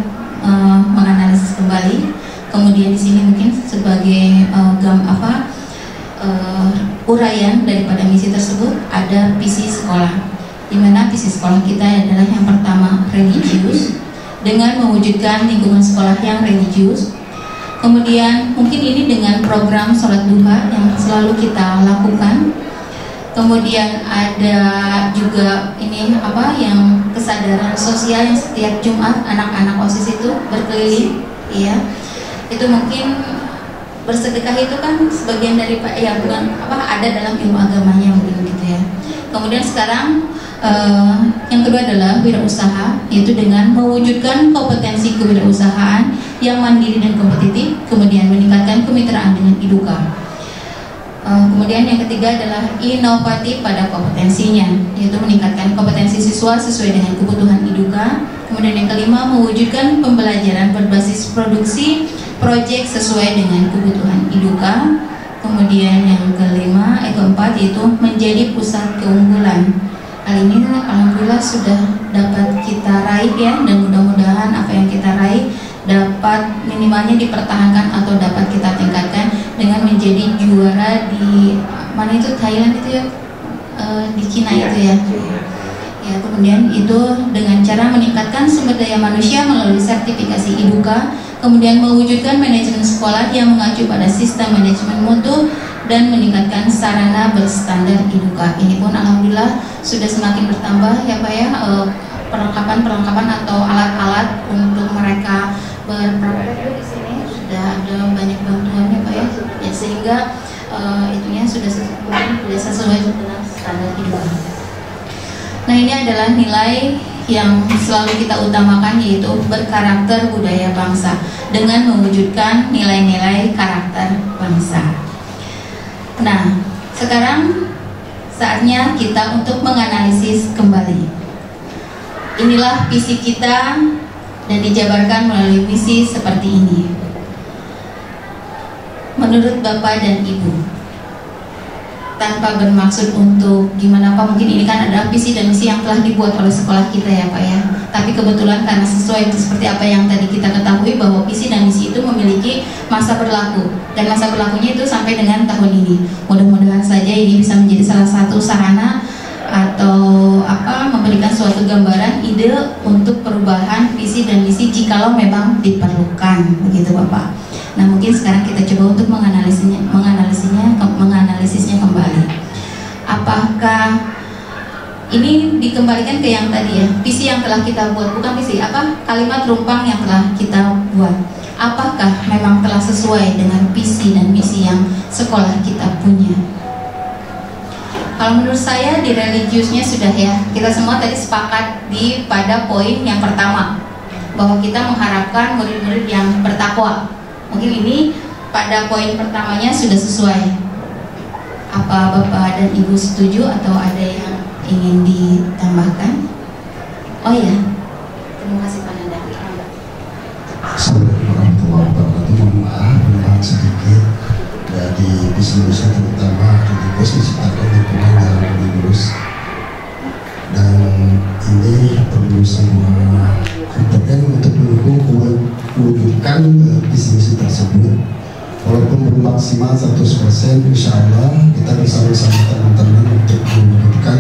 menganalisis kembali. Kemudian di sini mungkin sebagai uraian daripada misi tersebut ada visi sekolah, di mana visi sekolah kita adalah yang pertama religius, dengan mewujudkan lingkungan sekolah yang religius. Kemudian mungkin ini dengan program sholat duha yang selalu kita lakukan. Kemudian ada juga ini yang kesadaran sosial yang setiap Jumat anak-anak OSIS itu berkeliling, ya. Itu mungkin bersedekah itu kan sebagian dari ada dalam ilmu agamanya mungkin gitu ya. Kemudian sekarang yang kedua adalah wirausaha, yaitu dengan mewujudkan kompetensi kewirausahaan yang mandiri dan kompetitif, kemudian meningkatkan kemitraan dengan IDUKA. Kemudian yang ketiga adalah inovatif pada kompetensinya, yaitu meningkatkan kompetensi siswa sesuai dengan kebutuhan IDUKA. Kemudian yang kelima, mewujudkan pembelajaran berbasis produksi proyek sesuai dengan kebutuhan IDUKA. Kemudian yang keempat yaitu menjadi pusat keunggulan. Hal ini alhamdulillah sudah dapat kita raih ya, dan mudah-mudahan apa yang kita raih dapat minimalnya dipertahankan atau dapat kita tingkatkan dengan menjadi juara di mana itu Thailand itu ya, di Cina itu ya. Ya, kemudian itu dengan cara meningkatkan sumber daya manusia melalui sertifikasi IDUKA, kemudian mewujudkan manajemen sekolah yang mengacu pada sistem manajemen mutu dan meningkatkan sarana berstandar IDUKA. Ini pun alhamdulillah sudah semakin bertambah ya Pak ya, perlengkapan atau alat-alat untuk mereka berpraktek di sini sudah ada banyak bantuannya Pak ya, sehingga itunya sudah sesuai dengan standar IDUKA. Nah, ini adalah nilai yang selalu kita utamakan, yaitu berkarakter budaya bangsa dengan mewujudkan nilai-nilai karakter bangsa. Nah, sekarang saatnya kita untuk menganalisis kembali. Inilah visi kita dan dijabarkan melalui misi seperti ini. Menurut Bapak dan Ibu, tanpa bermaksud untuk gimana Pak, mungkin ini kan adalah visi dan misi yang telah dibuat oleh sekolah kita ya Pak ya. Tapi kebetulan karena sesuai seperti apa yang tadi kita ketahui bahwa visi dan misi itu memiliki masa berlaku, dan masa berlakunya itu sampai dengan tahun ini. Mudah-mudahan saja ini bisa menjadi salah satu sarana atau memberikan suatu gambaran ide untuk perubahan visi dan misi jikalau memang diperlukan, begitu Bapak. Nah, mungkin sekarang kita coba untuk menganalisisnya kembali. Apakah ini dikembalikan ke yang tadi ya, visi yang telah kita buat, bukan visi, kalimat rumpang yang telah kita buat. Apakah memang telah sesuai dengan visi dan misi yang sekolah kita punya? Kalau menurut saya di religiusnya sudah ya, kita semua tadi sepakat pada poin yang pertama, bahwa kita mengharapkan murid-murid yang bertakwa. Mungkin ini pada poin pertamanya sudah sesuai. Apa Bapak dan Ibu setuju atau ada yang ingin ditambahkan? Oh ya, terima kasih Pak Nanda. Assalamualaikum warahmatullahi wabarakatuh. Mohon maaf, memang sedikit dari bisnis terutama di bisnis atau lingkungan yang lulus, dan ini perlu semua kompeten untuk mendukung mewujudkan bisnis tersebut. Walaupun belum maksimal 100%, insya Allah kita bersama-sama teman-teman untuk mewujudkan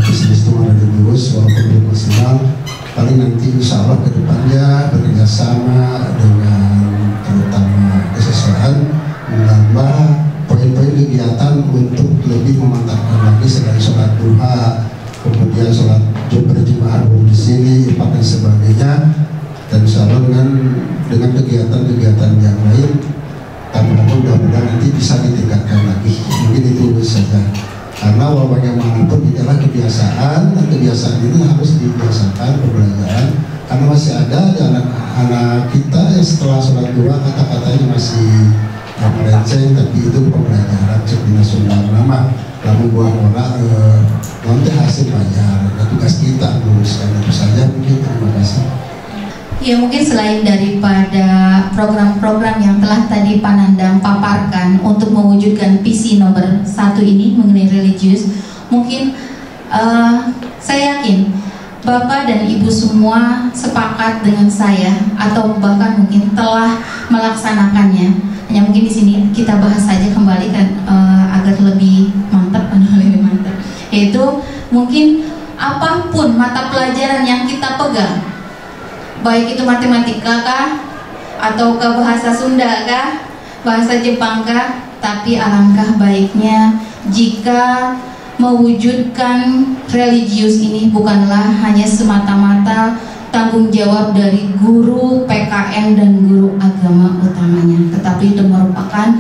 bisnis Tuhan religius. Walaupun belum maksimal, paling nanti insya Allah kedepannya bekerjasama dengan terutama kesesuaian menambah poin-poin kegiatan untuk lebih memantapkan lagi selain sholat duha, kemudian sholat berjemaah di sini, dan sebagainya, dan insya Allah dengan kegiatan-kegiatan yang lain, mudah-mudahan nanti bisa ditingkatkan lagi. Mungkin itu saja. Karena bagaimanapun adalah kebiasaan, dan kebiasaan itu harus dibiasakan pembelajaran. Karena masih ada di anak-anak kita yang setelah sholat duha kata-katanya masih melenceng, tapi itu pembelajaran cekina Sunda nama lalu buah orang nanti hasil banyak. Nah, tugas kita luruskan itu saja. Mungkin terima kasih. Ya, mungkin selain daripada program-program yang telah tadi Pak Nandang paparkan untuk mewujudkan visi nomor 1 ini mengenai religius, mungkin saya yakin Bapak dan Ibu semua sepakat dengan saya atau bahkan mungkin telah melaksanakannya. Hanya mungkin di sini kita bahas saja kembali kan agar lebih mantap, yaitu mungkin apapun mata pelajaran yang kita pegang, baik itu matematika kah, atau ke bahasa Sunda kah, bahasa Jepang kah, tapi alangkah baiknya jika mewujudkan religius ini bukanlah hanya semata-mata tanggung jawab dari guru PKN dan guru agama utamanya, tetapi itu merupakan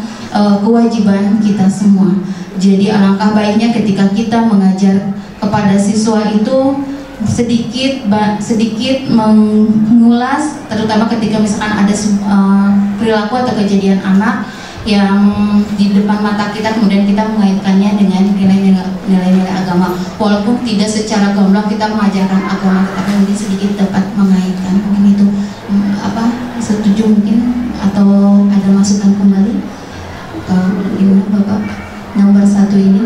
kewajiban kita semua. Jadi alangkah baiknya ketika kita mengajar kepada siswa itu sedikit mengulas, terutama ketika misalkan ada perilaku atau kejadian anak yang di depan mata kita, kemudian kita mengaitkannya dengan nilai-nilai agama, walaupun tidak secara gamblang kita mengajarkan agama, tetapi mungkin sedikit dapat mengaitkan. Mungkin itu setuju mungkin, atau ada masukan kembali gimana Bapak nomor 1 ini?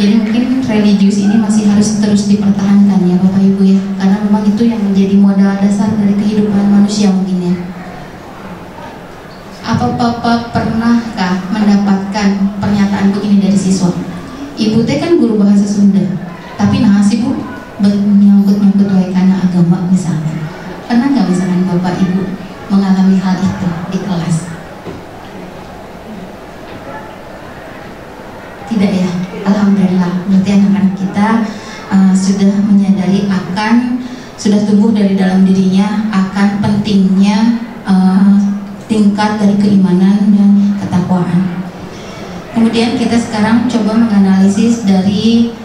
Jadi mungkin religius ini masih harus terus dipertahankan ya Bapak Ibu ya, karena memang itu yang menjadi modal dasar dari kehidupan manusia mungkin ya. Apa Bapak pernahkah mendapatkan pernyataan begini dari siswa? Ibu teh kan guru bahasa Sunda, tapi nah sih Bu menyangkut-nyangkut wae kana agama misalnya. Pernah nggak misalkan Bapak Ibu mengalami hal itu di kelas? Tidak ya? Alhamdulillah, berarti anak-anak kita sudah menyadari sudah tumbuh dari dalam dirinya akan pentingnya tingkat dari keimanan dan ketakwaan. Kemudian kita sekarang coba menganalisis dari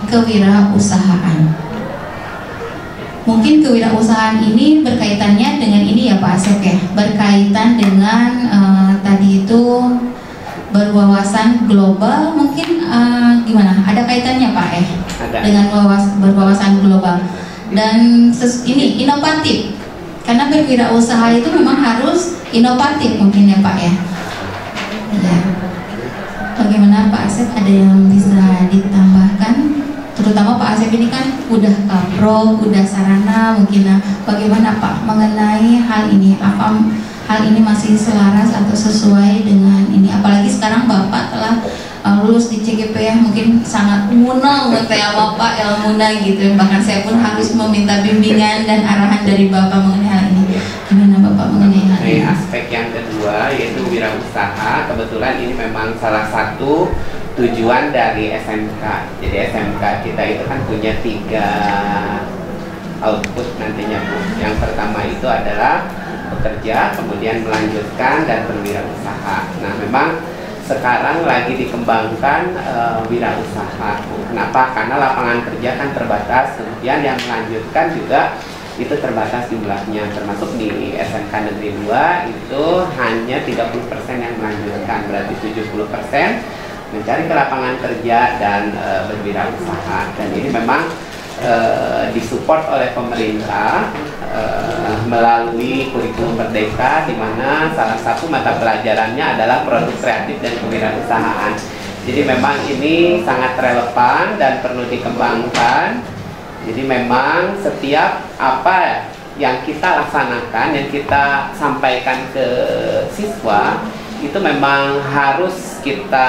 kewirausahaan. Mungkin kewirausahaan ini berkaitannya dengan ini ya Pak Asep ya, berkaitan dengan tadi itu berwawasan global, mungkin gimana? Ada kaitannya Pak dengan berwawasan global dan ini inovatif, karena berwirausaha itu memang harus inovatif mungkin ya Pak ya. Ya. Bagaimana Pak Asep, ada yang bisa ditambahkan? Terutama Pak Asep ini kan udah kapro, udah sarana mungkin. Bagaimana Pak mengenai hal ini? Apa hal ini masih selaras atau sesuai dengan ini? Apalagi sekarang Bapak telah lulus di CGP ya, mungkin sangat munal ya Bapak ilmuna gitu. Bahkan saya pun harus meminta bimbingan dan arahan dari Bapak mengenai hal ini. Gimana Bapak mengenai hal ini? Aspek yang kedua yaitu wirausaha. Kebetulan ini memang salah satu tujuan dari SMK. Jadi SMK kita itu kan punya 3 output nantinya Bu. Yang pertama itu adalah bekerja, kemudian melanjutkan dan berwirausaha. Nah memang sekarang lagi dikembangkan wirausaha. Kenapa? Karena lapangan kerja kan terbatas, kemudian yang melanjutkan juga itu terbatas jumlahnya, termasuk di SMK Negeri 2 itu hanya 30% yang melanjutkan, berarti 70% mencari ke lapangan kerja dan berwirausaha. Dan ini memang disupport oleh pemerintah melalui kurikulum Merdeka, di mana salah satu mata pelajarannya adalah produk kreatif dan kewirausahaan. Jadi memang ini sangat relevan dan perlu dikembangkan. Jadi memang setiap apa yang kita laksanakan, yang kita sampaikan ke siswa, itu memang harus kita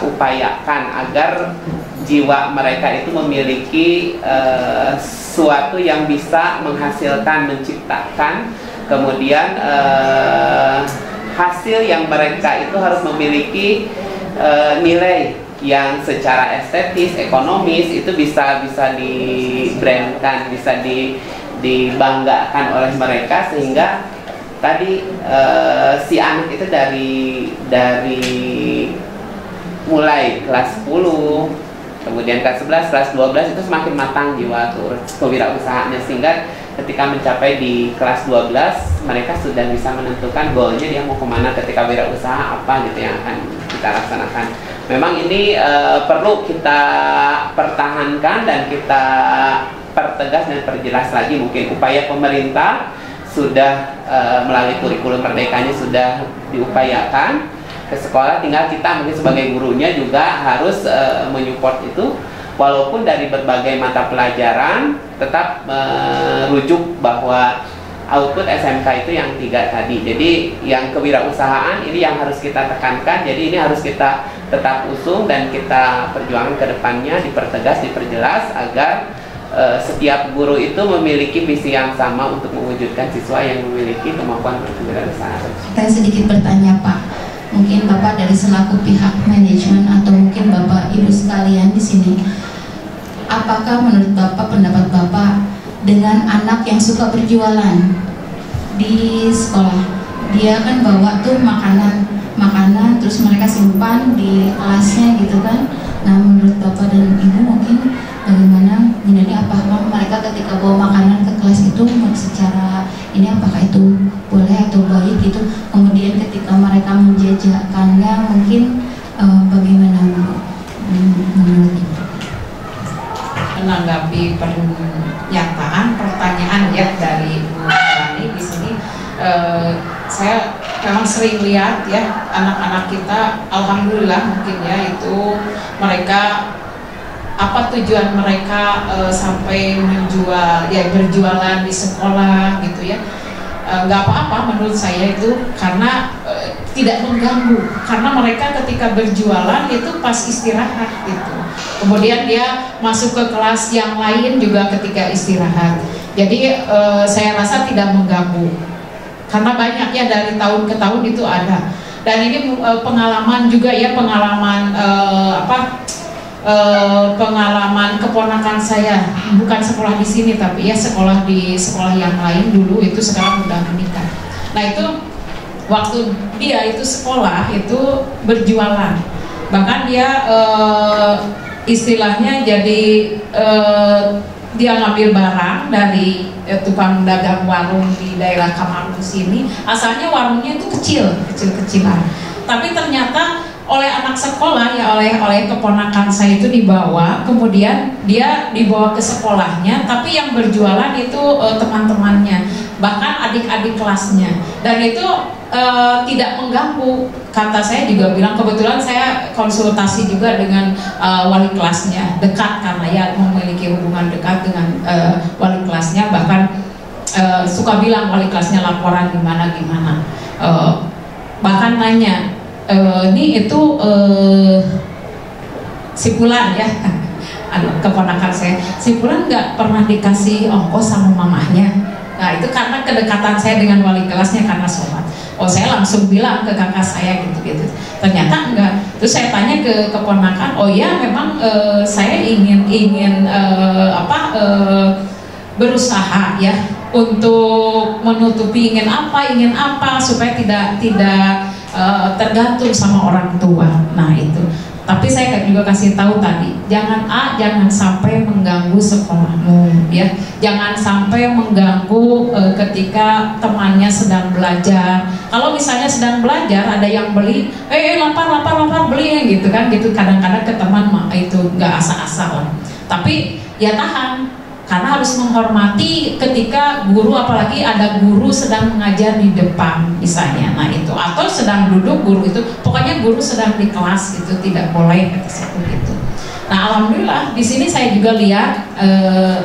upayakan agar jiwa mereka itu memiliki sesuatu yang bisa menghasilkan, menciptakan, kemudian hasil yang mereka itu harus memiliki nilai yang secara estetis, ekonomis itu bisa di-brandkan, bisa dibanggakan oleh mereka, sehingga tadi si anak itu dari mulai kelas 10, kemudian kelas 11, kelas 12 itu semakin matang jiwa kewirausahaannya, sehingga ketika mencapai di kelas 12 mereka sudah bisa menentukan goalnya, dia mau kemana ketika wirausaha, apa gitu yang akan kita laksanakan. Memang ini perlu kita pertahankan dan kita pertegas dan perjelas lagi. Mungkin upaya pemerintah sudah melalui kurikulum Merdekanya sudah diupayakan ke sekolah, tinggal kita mungkin sebagai gurunya juga harus menyupport itu, walaupun dari berbagai mata pelajaran tetap merujuk bahwa output SMK itu yang 3 tadi. Jadi yang kewirausahaan ini yang harus kita tekankan, jadi ini harus kita tetap usung dan kita perjuangkan ke depannya, dipertegas, diperjelas agar setiap guru itu memiliki visi yang sama untuk mewujudkan siswa yang memiliki kemampuan berkewirausahaan. Saya sedikit bertanya Pak, mungkin Bapak dari selaku pihak manajemen atau mungkin Bapak Ibu sekalian di sini, apakah menurut Bapak, pendapat Bapak dengan anak yang suka berjualan di sekolah, dia kan bawa tuh makanan terus mereka simpan di kelasnya gitu kan. Nah menurut Bapak dan Ibu mungkin bagaimana ini, apakah mereka ketika bawa makanan ke kelas itu secara ini apakah itu boleh atau baik gitu, kemudian ketika mereka menjajakannya mungkin bagaimana menurut Ibu? Menanggapi pernyataan pertanyaan ya dari Bu Rani di sini, saya memang sering lihat ya anak-anak kita, alhamdulillah mungkin ya itu mereka apa tujuan mereka sampai menjual ya berjualan di sekolah gitu ya, nggak apa-apa menurut saya itu, karena tidak mengganggu, karena mereka ketika berjualan itu pas istirahat gitu, kemudian dia masuk ke kelas yang lain juga ketika istirahat, jadi saya rasa tidak mengganggu, karena banyak ya dari tahun ke tahun itu ada. Dan ini pengalaman juga ya, pengalaman pengalaman keponakan saya, bukan sekolah di sini tapi ya sekolah di sekolah yang lain dulu, itu sekarang udah menikah. Nah itu waktu dia itu sekolah itu berjualan, bahkan dia istilahnya jadi dia ngambil barang dari tukang dagang warung di daerah Kamarung sini. Asalnya warungnya itu kecil-kecilan, tapi ternyata oleh anak sekolah ya, oleh keponakan saya itu dibawa, kemudian dia dibawa ke sekolahnya, tapi yang berjualan itu teman-temannya, bahkan adik-adik kelasnya, dan itu tidak mengganggu. Kata saya juga bilang, kebetulan saya konsultasi juga dengan wali kelasnya, dekat karena ya memiliki hubungan dekat dengan wali kelasnya, bahkan suka bilang wali kelasnya laporan gimana, bahkan nanya, ini itu si Fulan ya, keponakan saya, si Fulan nggak pernah dikasih ongkos sama mamahnya. Nah itu karena kedekatan saya dengan wali kelasnya karena sholat. Oh saya langsung bilang ke kakak saya gitu. Ternyata enggak. Terus saya tanya ke keponakan, oh ya memang saya ingin berusaha ya untuk menutupi ingin apa supaya tidak tergantung sama orang tua. Nah itu. Tapi saya juga kasih tahu tadi, jangan sampai mengganggu sekolahmu, ya. Jangan sampai mengganggu ketika temannya sedang belajar. Kalau misalnya sedang belajar ada yang beli, lapar beli gitu kan, gitu. Kadang-kadang ke teman itu nggak asal-asal. Tapi ya tahan. Karena harus menghormati ketika guru, apalagi ada guru sedang mengajar di depan misalnya, nah itu, atau sedang duduk guru itu, pokoknya guru sedang di kelas itu tidak boleh seperti itu. Nah alhamdulillah di sini saya juga lihat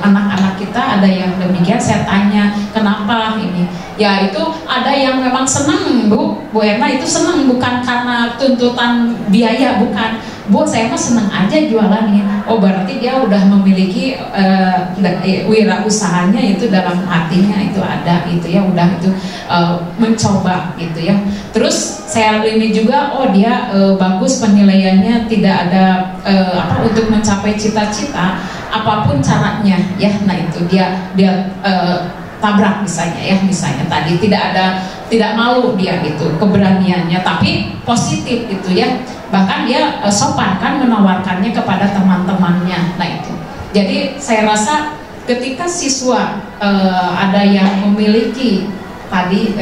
anak-anak kita ada yang demikian. Saya tanya kenapa ini, ya itu ada yang memang senang Bu Erna itu senang, bukan karena tuntutan biaya, bukan. Bu, saya mah senang aja jualan ini. Oh berarti dia udah memiliki wirausahanya itu dalam hatinya itu ada itu ya, udah itu mencoba gitu ya. Terus saya ini juga, oh dia bagus penilaiannya, tidak ada untuk mencapai cita-cita apapun caranya ya. Nah itu dia tabrak misalnya tadi tidak malu dia itu keberaniannya, tapi positif gitu ya. Bahkan dia sopan kan menawarkannya kepada teman-temannya. Nah itu. Jadi saya rasa ketika siswa ada yang memiliki tadi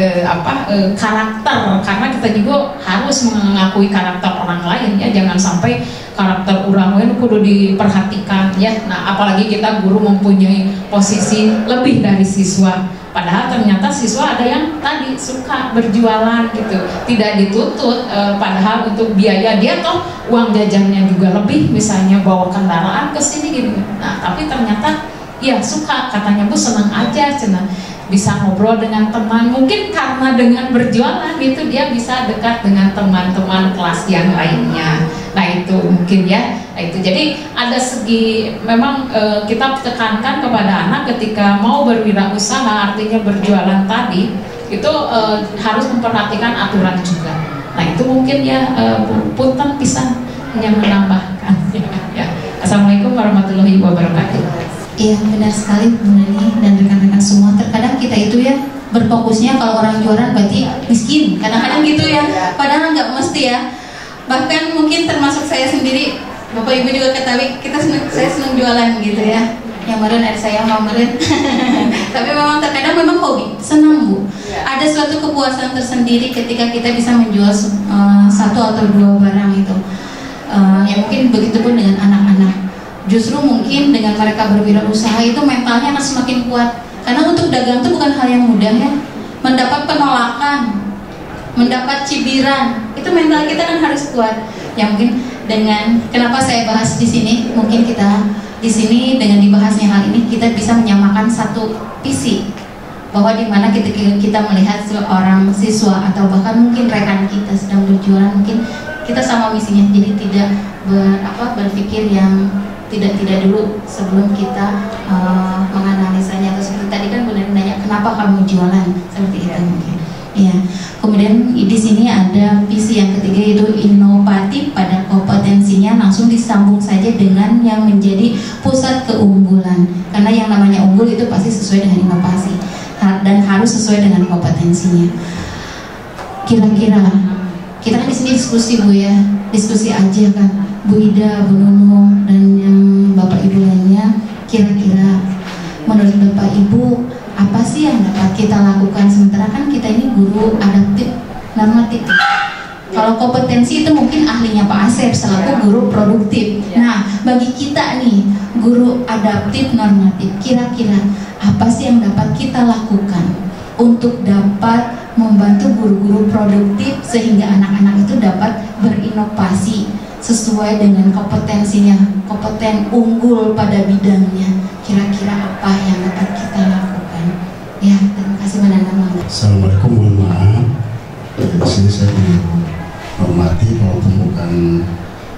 karakter, karena kita juga harus mengakui karakter orang lain ya, jangan sampai karakter orang lain kudu diperhatikan ya. Nah apalagi kita guru mempunyai posisi lebih dari siswa. Padahal ternyata siswa ada yang tadi suka berjualan gitu, tidak dituntut, padahal untuk biaya dia toh uang jajannya juga lebih, misalnya bawa kendaraan ke sini gitu. Nah tapi ternyata ya suka, katanya Bu senang aja, senang bisa ngobrol dengan teman, mungkin karena dengan berjualan itu dia bisa dekat dengan teman-teman kelas yang lainnya. Nah itu mungkin ya. Nah itu jadi ada segi memang kita tekankan kepada anak ketika mau berwirausaha, artinya berjualan tadi itu harus memperhatikan aturan juga. Nah itu mungkin ya punten pisan yang menambahkan ya. Assalamualaikum warahmatullahi wabarakatuh. Iya benar sekali Bu Nani dan rekan-rekan semua. Terkadang kita itu ya berfokusnya kalau orang jualan berarti miskin, kadang-kadang gitu ya, padahal nggak mesti ya. Bahkan mungkin termasuk saya sendiri, Bapak Ibu juga ketahui, saya senang jualan gitu ya. Yang meren ada saya mau meren. Tapi memang terkadang memang hobi, senang Bu. Ada suatu kepuasan tersendiri ketika kita bisa menjual satu atau dua barang itu. Ya mungkin begitu pun dengan anak-anak. Justru mungkin dengan mereka berwirausaha itu mentalnya akan semakin kuat. Karena untuk dagang itu bukan hal yang mudah ya. Mendapat penolakan, mendapat cibiran, itu mental kita kan harus kuat. Ya mungkin dengan kenapa saya bahas di sini, mungkin kita di sini dengan dibahasnya hal ini kita bisa menyamakan satu visi, bahwa dimana kita melihat seorang siswa atau bahkan mungkin rekan kita sedang berjualan, mungkin kita sama misinya, jadi tidak berpikir yang tidak dulu sebelum kita menganalisanya, atau seperti tadi kan benar nanya kenapa kamu jualan, seperti itu mungkin. Ya, kemudian di sini ada visi yang ketiga yaitu inovatif pada kompetensinya, langsung disambung saja dengan yang menjadi pusat keunggulan, karena yang namanya unggul itu pasti sesuai dengan inovasi dan harus sesuai dengan kompetensinya. Kira-kira kita kan di sini diskusi Bu ya, diskusi aja kan, Bu Ida, Bu Nunu dan yang Bapak Ibu lainnya, kira-kira menurut Bapak Ibu apa sih yang dapat kita lakukan, sementara kan kita ini guru adaptif normatif. Kalau kompetensi itu mungkin ahlinya Pak Asep selaku guru produktif. Nah bagi kita nih guru adaptif normatif, kira-kira apa sih yang dapat kita lakukan untuk dapat membantu guru-guru produktif sehingga anak-anak itu dapat berinovasi sesuai dengan kompetensinya, kompeten unggul pada bidangnya. Kira-kira apa yang dapat kita lakukan? Ya, terima kasih Mbak. Assalamualaikum, mohon maaf. Di sini saya menghormati walaupun bukan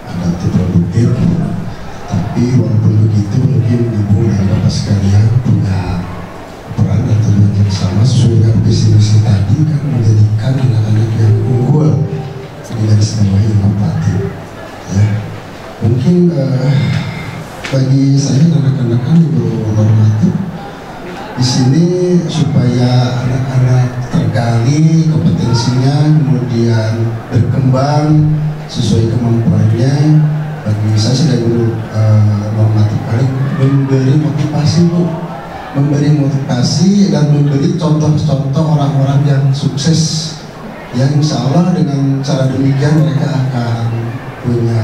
adaptif produktif, tapi walaupun begitu mungkin Ibu dan Bapak sekalian punya peran dan tujuan yang sama sesuai dengan visi misi tadi, kan menjadikan anak-anak yang unggul di garis bawah inovatif. Ya, mungkin bagi saya dan rekan-rekan Ibu normatif, di sini supaya anak-anak tergali kompetensinya, kemudian berkembang sesuai kemampuannya. Bagi saya sebagai guru normatif paling memberi motivasi, Bu, memberi motivasi dan memberi contoh-contoh orang-orang yang sukses, yang insya Allah dengan cara demikian mereka akan punya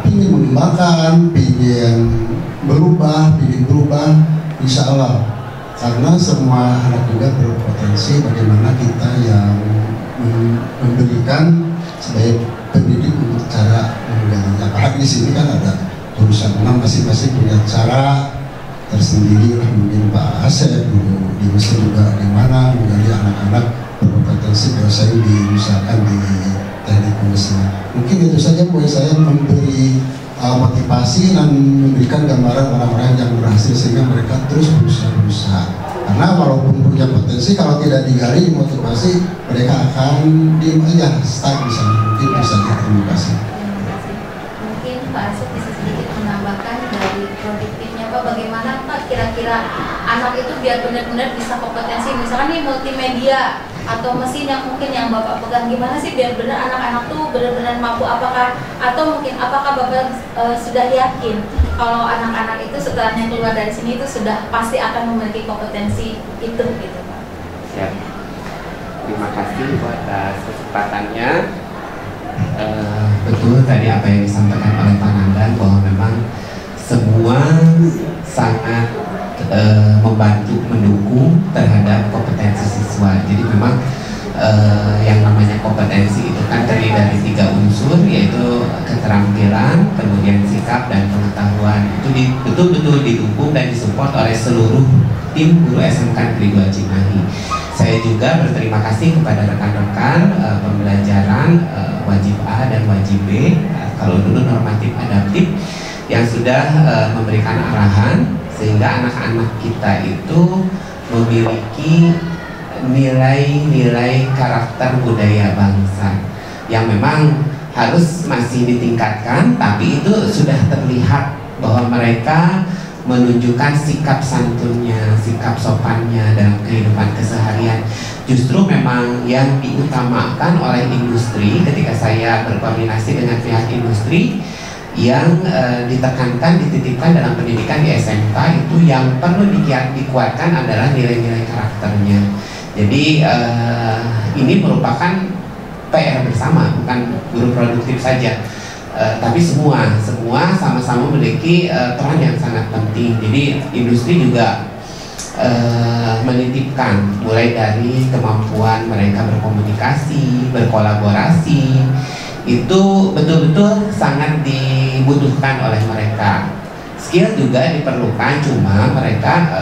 ingin mengembangkan, ingin berubah, insya Allah. Karena semua anak juga berpotensi, bagaimana kita yang memberikan sebagai pendidik untuk cara menggalinya. Karena di sini kan ada jurusan 6, masing-masing punya cara tersendiri lah. Mungkin Pak Asep dulu di Mesir juga gimana menggali anak-anak berkompetensi dosen misalkan di teknik mesin. Mungkin itu saja buat saya, memberi motivasi dan memberikan gambaran orang-orang yang berhasil sehingga mereka terus berusaha. Karena walaupun punya potensi, kalau tidak digali motivasi, mereka akan diam aja, stuck di sana. Mungkin bisa terima kasih. Mungkin Pak Asep bisa sedikit menambahkan dari produktifnya Pak, bagaimana Pak kira-kira anak itu biar benar-benar bisa kompetensi, misalkan nih multimedia atau mesin yang mungkin yang Bapak pegang, gimana sih biar benar anak-anak tuh benar-benar mampu, apakah atau mungkin apakah Bapak sudah yakin kalau anak-anak itu setelahnya keluar dari sini itu sudah pasti akan memiliki kompetensi itu gitu Pak? Siap. Terima kasih buat kesempatannya. Betul tadi apa yang disampaikan oleh Pak Nandan, bahwa memang semua sangat membantu mendukung terhadap kompetensi siswa. Jadi memang yang namanya kompetensi itu kan terdiri dari 3 unsur, yaitu keterampilan, kemudian sikap dan pengetahuan. Itu betul-betul didukung dan disupport oleh seluruh tim guru SMK Negeri 2 Cimahi. Saya juga berterima kasih kepada rekan-rekan pembelajaran wajib A dan wajib B, kalau dulu normatif adaptif, yang sudah memberikan arahan sehingga anak-anak kita itu memiliki nilai-nilai karakter budaya bangsa yang memang harus masih ditingkatkan, tapi itu sudah terlihat bahwa mereka menunjukkan sikap santunnya, sikap sopannya dalam kehidupan keseharian. Justru memang yang diutamakan oleh industri ketika saya berkoordinasi dengan pihak industri, yang ditekankan, dititipkan dalam pendidikan di SMK itu yang perlu dikuatkan adalah nilai-nilai karakternya. Jadi ini merupakan PR bersama, bukan guru produktif saja, tapi semua sama-sama memiliki peran yang sangat penting. Jadi industri juga menitipkan mulai dari kemampuan mereka berkomunikasi, berkolaborasi, itu betul-betul sangat dibutuhkan oleh mereka. Skill juga diperlukan, cuma mereka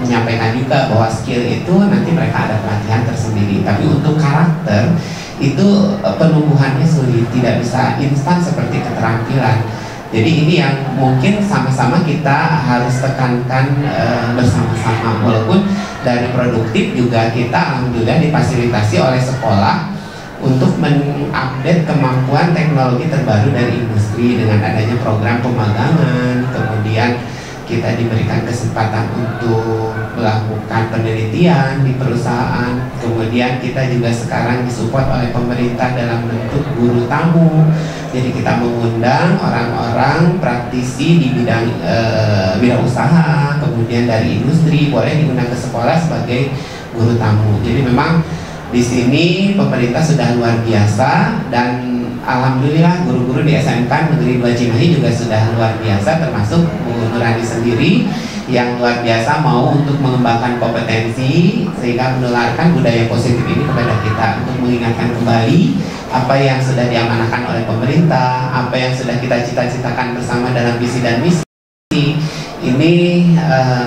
menyampaikan juga bahwa skill itu nanti mereka ada pelatihan tersendiri. Tapi untuk karakter itu penumbuhannya sulit, tidak bisa instan seperti keterampilan. Jadi ini yang mungkin sama-sama kita harus tekankan bersama-sama. Walaupun dari produktif juga kita alhamdulillah difasilitasi oleh sekolah untuk mengupdate kemampuan teknologi terbaru dari industri dengan adanya program pemagangan. Kemudian kita diberikan kesempatan untuk melakukan penelitian di perusahaan. Kemudian kita juga sekarang disupport oleh pemerintah dalam bentuk guru tamu. Jadi kita mengundang orang-orang praktisi di bidang usaha, kemudian dari industri boleh diundang ke sekolah sebagai guru tamu. Jadi memang di sini pemerintah sudah luar biasa, dan alhamdulillah guru-guru di SMK Negeri 2 Cimahi juga sudah luar biasa, termasuk Bu Nurani sendiri yang luar biasa mau untuk mengembangkan kompetensi sehingga menularkan budaya positif ini kepada kita, untuk mengingatkan kembali apa yang sudah diamanahkan oleh pemerintah, apa yang sudah kita cita-citakan bersama dalam visi dan misi. Ini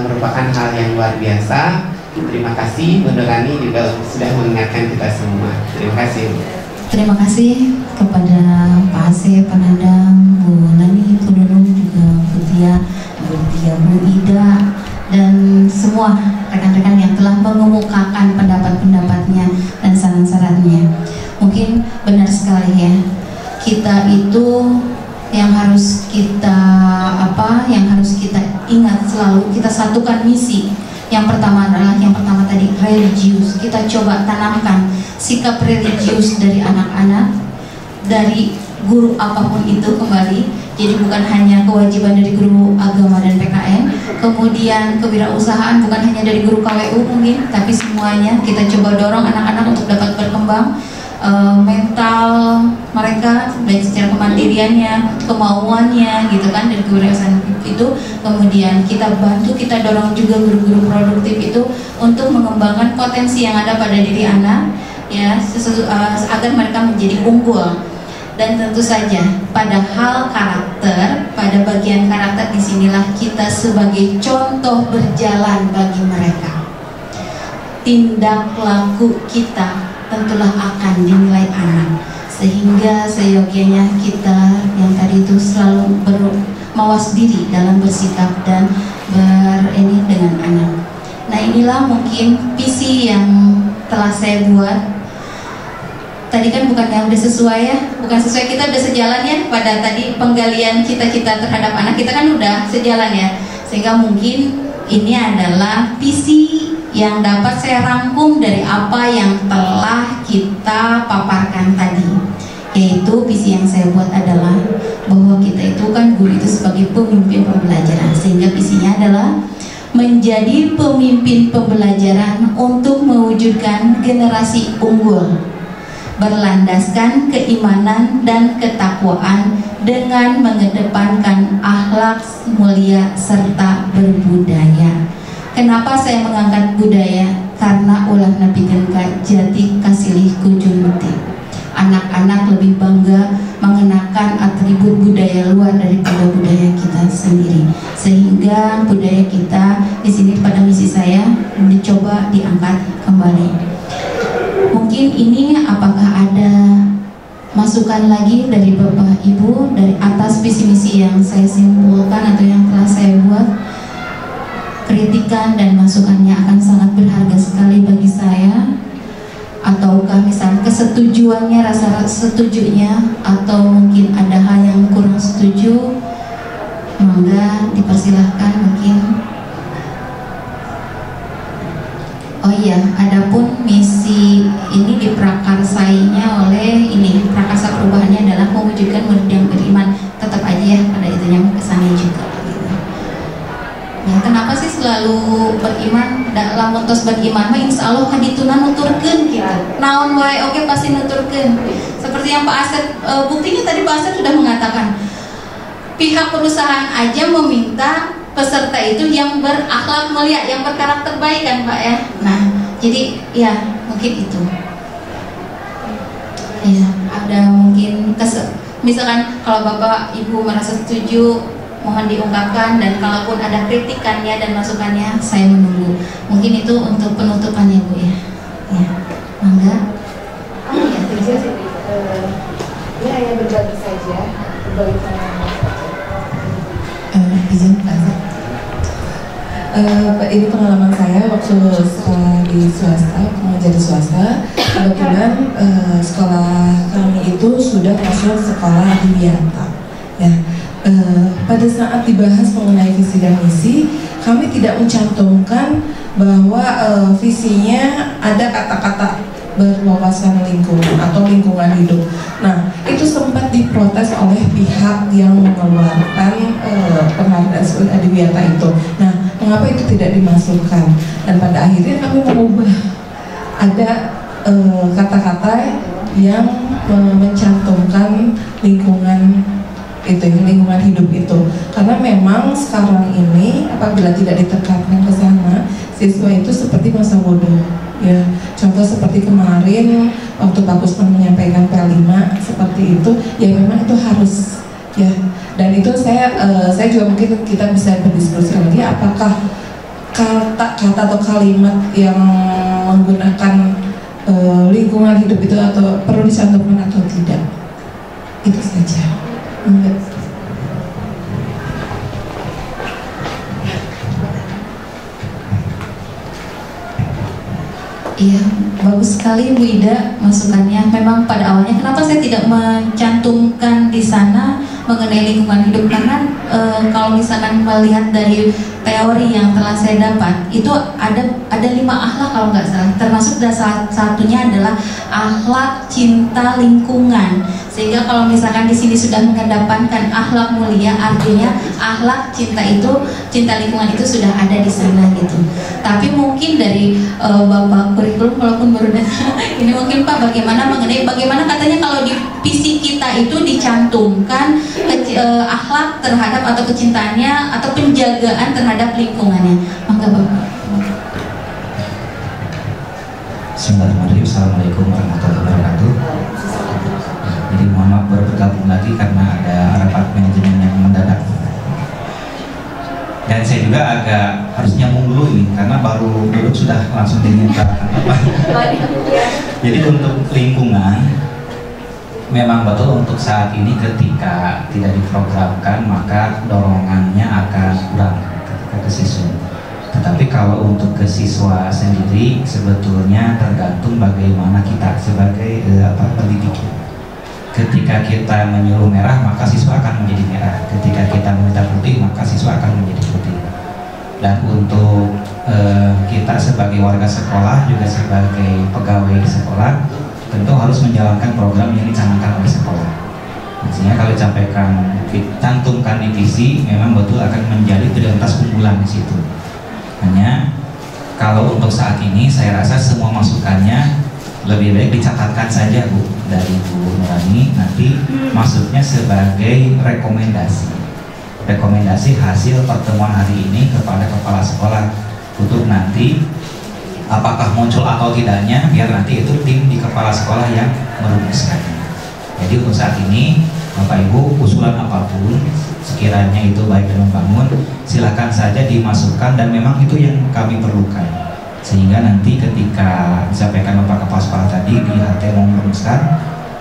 merupakan hal yang luar biasa. Terima kasih Bu Nurani juga sudah mengingatkan kita semua. Terima kasih. Terima kasih kepada Pak Asep, Pak Nandang, Bu Nani, Bu Nunung, juga Bu Tia, Bu Ida, dan semua rekan-rekan yang telah mengemukakan pendapat-pendapatnya dan saran-sarannya. Mungkin benar sekali ya, kita itu yang harus kita ingat selalu, kita satukan misi. Yang pertama tadi religius. Kita coba tanamkan sikap religius dari anak-anak, dari guru apapun itu kembali. Jadi bukan hanya kewajiban dari guru agama dan PKN, kemudian kewirausahaan bukan hanya dari guru KWU mungkin, tapi semuanya kita coba dorong anak-anak untuk dapat berkembang. Mental mereka baik secara kemandiriannya, kemauannya gitu kan, dari kewirausahaan itu. Kemudian kita bantu, kita dorong juga guru-guru produktif itu untuk mengembangkan potensi yang ada pada diri anak ya, agar mereka menjadi unggul. Dan tentu saja pada hal karakter, pada bagian karakter disinilah kita sebagai contoh berjalan bagi mereka. Tindak laku kita tentulah akan dinilai anak, sehingga seyogianya kita yang tadi itu selalu mawas diri dalam bersikap dan berini dengan anak. Nah, inilah mungkin visi yang telah saya buat. Tadi kan bukan yang udah sesuai ya, bukan sesuai, kita udah sejalan ya pada tadi penggalian cita-cita terhadap anak kita kan udah sejalan ya, sehingga mungkin ini adalah visi yang dapat saya rangkum dari apa yang telah kita paparkan tadi. Yaitu visi yang saya buat adalah bahwa kita itu kan guru itu sebagai pemimpin pembelajaran, sehingga visinya adalah menjadi pemimpin pembelajaran untuk mewujudkan generasi unggul, berlandaskan keimanan dan ketakwaan dengan mengedepankan akhlak mulia serta berbudaya. Kenapa saya mengangkat budaya? Karena ulah Nabi Gengka jati kasilih kujunti. Anak-anak lebih bangga mengenakan atribut budaya luar daripada budaya kita sendiri. Sehingga budaya kita di sini pada misi saya dicoba diangkat kembali. Mungkin ini apakah ada masukan lagi dari Bapak Ibu dari atas visi misi yang saya simpulkan atau yang telah saya buat? Kritikan dan masukannya akan sangat berharga sekali bagi saya. Ataukah misalnya kesetujuannya, rasa setujunya, atau mungkin ada hal yang kurang setuju, monggo dipersilahkan mungkin. Oh iya, adapun misi ini diprakarsainya oleh ini, prakasa perubahannya adalah mewujudkan murid yang beriman. Tetap aja ya pada itunya kesannya juga. Ya, kenapa sih selalu beriman? Lamun tos beriman mah insya Allah kadituna nuturkeun gitu. Naon wae oke pasti nuturkeun. Seperti yang Pak Asep, buktinya tadi Pak Asep sudah mengatakan pihak perusahaan aja meminta peserta itu yang berakhlak mulia, yang berkarakter baik kan Pak ya. Nah, jadi ya mungkin itu. Ya, ada mungkin misalkan kalau Bapak Ibu merasa setuju, mohon diungkapkan, dan kalaupun ada kritikannya dan masukannya saya menunggu. Mungkin itu untuk penutupannya Bu ya. Ya, mangga. Ini hanya berbagi saja, berbagi pengalaman. Izin Pak, ini pengalaman saya waktu sekolah di swasta, mengajar di swasta. Kebetulan sekolah kami itu sudah masuk sekolah di Wianta. Ya. Pada saat dibahas mengenai visi dan misi, kami tidak mencantumkan bahwa visinya ada kata-kata berwawasan lingkungan atau lingkungan hidup. Nah, itu sempat diprotes oleh pihak yang mengeluarkan penghargaan Adiwiyata itu. Nah, mengapa itu tidak dimasukkan? Dan pada akhirnya kami mengubah, ada kata-kata yang mencantumkan lingkungan itu, lingkungan hidup itu, karena memang sekarang ini apabila tidak ditekankan ke sana, siswa itu seperti masa bodoh ya. Contoh seperti kemarin waktu Pak Kusman menyampaikan P5 seperti itu, ya memang itu harus ya. Dan itu saya juga mungkin kita bisa berdiskusi lagi, apakah kata atau kalimat yang menggunakan lingkungan hidup itu atau perlu dicantumkan atau tidak. Itu saja. Iya, bagus sekali Bu Ida masukannya. Memang pada awalnya kenapa saya tidak mencantumkan di sana, mengenai lingkungan hidup, karena kalau misalkan melihat dari teori yang telah saya dapat itu ada 5 akhlak kalau nggak salah, termasuk salah satunya adalah akhlak cinta lingkungan. Sehingga kalau misalkan di sini sudah mengedepankan akhlak mulia, artinya akhlak cinta lingkungan itu sudah ada di sana gitu. Tapi mungkin dari Bapak kurikulum walaupun baru ini mungkin Pak bagaimana katanya kalau di visi kita itu dicantumkan akhlak terhadap atau kecintaannya atau penjagaan terhadap lingkungannya. Mangga Bapak. Bismillahirrahmanirrahim. Assalamualaikum warahmatullahi wabarakatuh. Jadi mohon maaf baru bergabung lagi karena ada rapat manajemen yang mendadak. Dan saya juga agak harus nyambung dulu ini karena baru duduk sudah langsung diminta apa. Jadi untuk lingkungan memang betul untuk saat ini ketika tidak diprogramkan maka dorongannya akan kurang ketika ke siswa. Tetapi kalau untuk ke siswa sendiri sebetulnya tergantung bagaimana kita sebagai pendidik. Ketika kita menyuruh merah maka siswa akan menjadi merah. Ketika kita meminta putih maka siswa akan menjadi putih. Dan untuk kita sebagai warga sekolah juga sebagai pegawai sekolah tentu harus menjalankan program yang dicanangkan oleh sekolah. Maksudnya kalau dicantumkan di visi memang betul akan menjadi prioritas unggulan di situ. Hanya kalau untuk saat ini saya rasa semua masukannya lebih baik dicatatkan saja Bu dari Bu Nurani, nanti masuknya sebagai rekomendasi hasil pertemuan hari ini kepada kepala sekolah untuk nanti apakah muncul atau tidaknya biar nanti itu tim di kepala sekolah yang merumuskannya. Jadi untuk saat ini Bapak Ibu usulan apapun sekiranya itu baik dan membangun silakan saja dimasukkan dan memang itu yang kami perlukan. Sehingga nanti ketika disampaikan Bapak Kepala Sekolah tadi di HT mau merumuskan,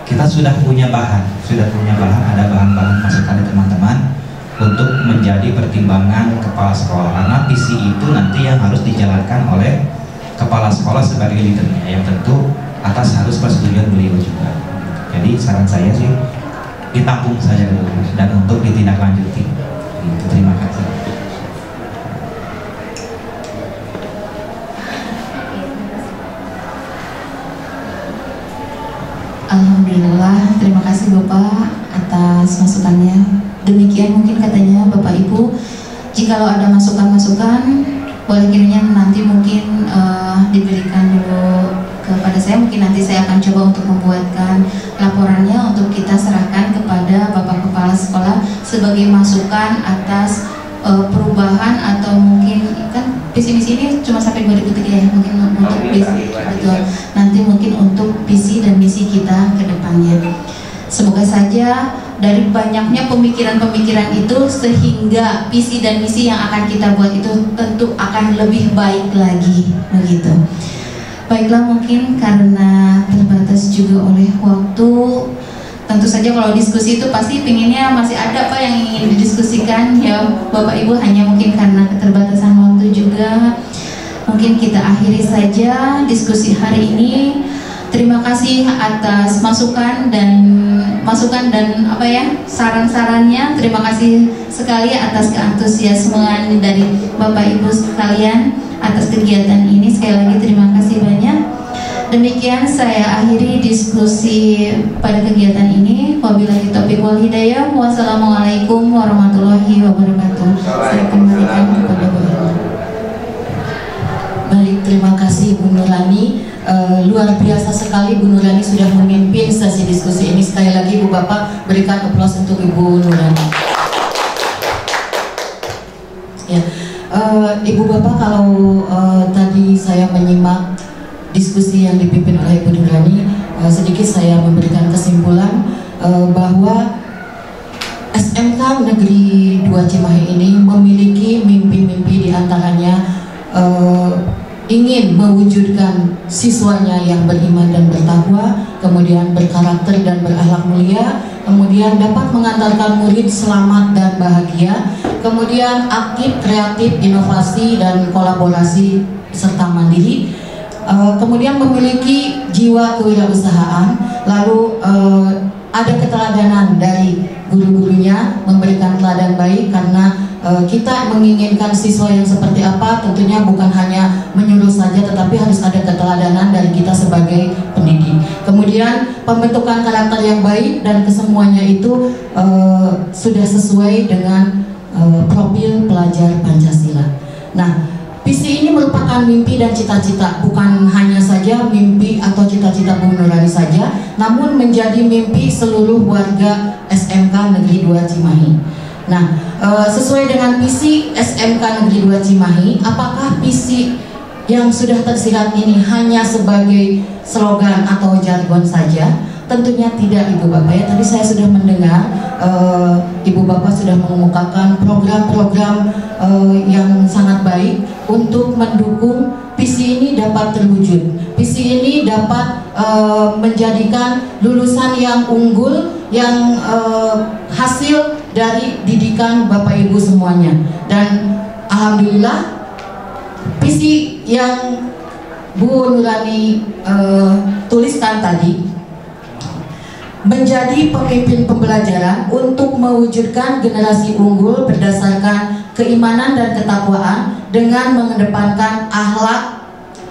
kita sudah punya bahan, ada bahan-bahan masukan dari teman-teman untuk menjadi pertimbangan kepala sekolah. Karena visi itu nanti yang harus dijalankan oleh kepala sekolah sebagai leadernya, yang tentu atas harus persetujuan beliau juga. Jadi saran saya sih ditampung saja dulu dan untuk ditindaklanjuti. Terima kasih. Alhamdulillah, terima kasih Bapak atas masukannya. Demikian mungkin katanya Bapak Ibu, jikalau ada masukan-masukan boleh kiranya nanti mungkin diberikan dulu kepada saya. Mungkin nanti saya akan coba untuk membuatkan laporannya untuk kita serahkan kepada Bapak Kepala Sekolah sebagai masukan atas perubahan atau mungkin kan visi misi ini cuma sampai 2003 ya, mungkin untuk visi betul. Nanti mungkin untuk visi dan misi kita ke depannya. Semoga saja dari banyaknya pemikiran-pemikiran itu sehingga visi dan misi yang akan kita buat itu tentu akan lebih baik lagi begitu. Baiklah, mungkin karena terbatas juga oleh waktu, tentu saja kalau diskusi itu pasti pinginnya masih ada Pak yang ingin didiskusikan ya Bapak Ibu, hanya mungkin karena keterbatasan waktu juga mungkin kita akhiri saja diskusi hari ini. Terima kasih atas masukan dan apa ya saran-sarannya. Terima kasih sekali atas keantusiasmean dari Bapak Ibu sekalian atas kegiatan ini. Sekali lagi terima kasih banyak. Demikian saya akhiri diskusi pada kegiatan ini. Wabillahi taufiq wal hidayah. Wassalamualaikum warahmatullahi wabarakatuh. Saya kembalikan kepada Bapak. Baik, terima kasih Bu Nurani. Luar biasa sekali Bu Nurani sudah memimpin sesi diskusi ini. Sekali lagi Bu Bapak berikan aplaus untuk Ibu Nurani. Ya, Ibu Bapak kalau tadi saya menyimak diskusi yang dipimpin oleh Ibu Nurani, sedikit saya memberikan kesimpulan bahwa SMK Negeri 2 Cimahi ini memiliki mimpi-mimpi, diantaranya ingin mewujudkan siswanya yang beriman dan bertakwa, kemudian berkarakter dan berakhlak mulia, kemudian dapat mengantarkan murid selamat dan bahagia, kemudian aktif, kreatif, inovasi dan kolaborasi serta mandiri, kemudian memiliki jiwa kewirausahaan, lalu ada keteladanan dari guru-gurunya, tentunya memberikan teladan baik, karena kita menginginkan siswa yang seperti apa tentunya bukan hanya menyuruh saja, tetapi harus ada keteladanan dari kita sebagai pendidik. Kemudian pembentukan karakter yang baik dan kesemuanya itu sudah sesuai dengan profil pelajar Pancasila. Nah, visi ini merupakan mimpi dan cita-cita, bukan hanya saja mimpi atau cita-cita Bu Nurani saja, namun menjadi mimpi seluruh warga SMK Negeri 2 Cimahi. Nah, sesuai dengan visi SMK Negeri 2 Cimahi, apakah visi yang sudah tersirat ini hanya sebagai slogan atau jargon saja? Tentunya tidak, Ibu Bapak ya. Tadi saya sudah mendengar Ibu Bapak sudah mengemukakan program-program yang sangat baik untuk mendukung visi ini dapat terwujud. Visi ini dapat menjadikan lulusan yang unggul, yang hasil dari didikan Bapak Ibu semuanya. Dan alhamdulillah visi yang Bu Nurani tuliskan tadi menjadi pemimpin pembelajaran untuk mewujudkan generasi unggul berdasarkan keimanan dan ketakwaan dengan mengedepankan akhlak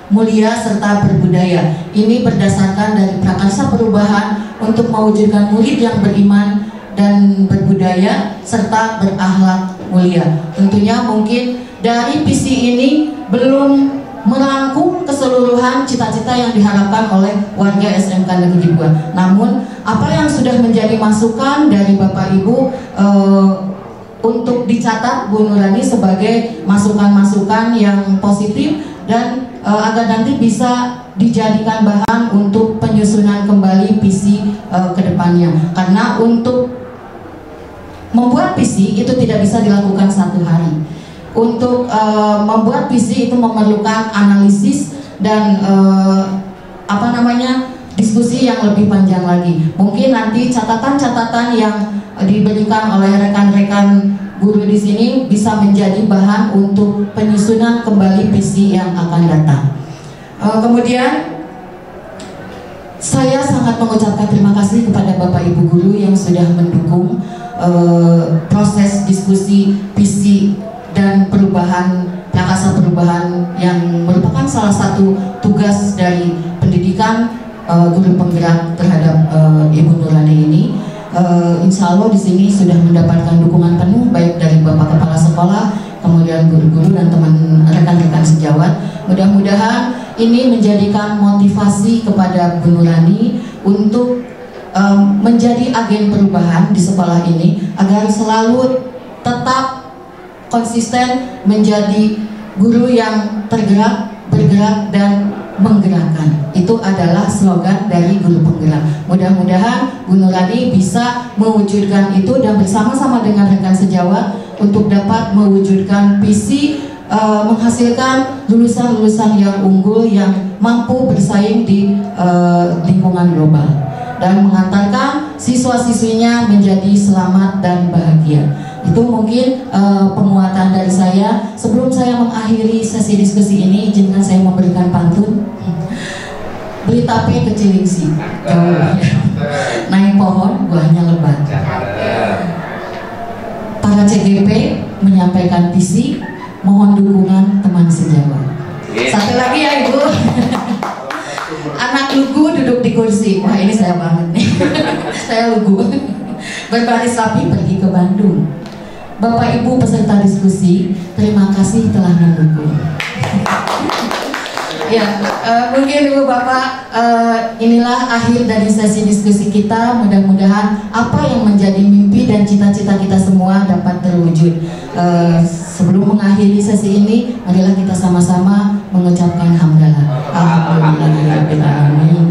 mulia serta berbudaya. Ini berdasarkan dari prakarsa perubahan untuk mewujudkan murid yang beriman dan berbudaya serta berakhlak mulia. Tentunya mungkin dari visi ini belum merangkum keseluruhan cita-cita yang diharapkan oleh warga SMK Negeri 2. Namun apa yang sudah menjadi masukan dari Bapak Ibu untuk dicatat Bu Nurani sebagai masukan-masukan yang positif dan agar nanti bisa dijadikan bahan untuk penyusunan kembali visi ke depannya. Karena untuk membuat visi itu tidak bisa dilakukan satu hari. Untuk membuat visi itu memerlukan analisis dan diskusi yang lebih panjang lagi. Mungkin nanti catatan-catatan yang diberikan oleh rekan-rekan guru di sini bisa menjadi bahan untuk penyusunan kembali visi yang akan datang. Kemudian saya sangat mengucapkan terima kasih kepada Bapak Ibu guru yang sudah mendukung proses diskusi visi dan perubahan, prakarsa perubahan yang merupakan salah satu tugas dari pendidikan guru penggerak terhadap Ibu Nurani ini. Insya Allah di sini sudah mendapatkan dukungan penuh baik dari Bapak Kepala Sekolah, kemudian guru-guru dan teman rekan-rekan sejawat. Mudah-mudahan ini menjadikan motivasi kepada Bu Nurani untuk menjadi agen perubahan di sekolah ini agar selalu tetap konsisten menjadi guru yang tergerak, bergerak, dan menggerakkan. Itu adalah slogan dari guru penggerak. Mudah-mudahan Bu Nurani bisa mewujudkan itu dan bersama-sama dengan rekan sejawat untuk dapat mewujudkan visi menghasilkan lulusan-lulusan yang unggul yang mampu bersaing di lingkungan global dan mengantarkan siswa-siswinya menjadi selamat dan bahagia. Itu mungkin penguatan dari saya. Sebelum saya mengakhiri sesi diskusi ini, izinkan saya memberikan pantun. Beli tape ke Cilingsi, naik pohon buahnya lebat. Para CGP menyampaikan visi, mohon dukungan teman sejawat. Satu lagi ya Ibu. Anak lugu duduk di kursi. Wah ini saya banget nih. Saya lugu. Berbaris rapi pergi ke Bandung. Bapak Ibu peserta diskusi, terima kasih telah mendukung. Ya, mungkin Ibu Bapak, inilah akhir dari sesi diskusi kita. Mudah-mudahan apa yang menjadi mimpi dan cita-cita kita semua dapat terwujud. Sebelum mengakhiri sesi ini, marilah kita sama-sama mengucapkan hamdalah. Alhamdulillahirabbil alamin.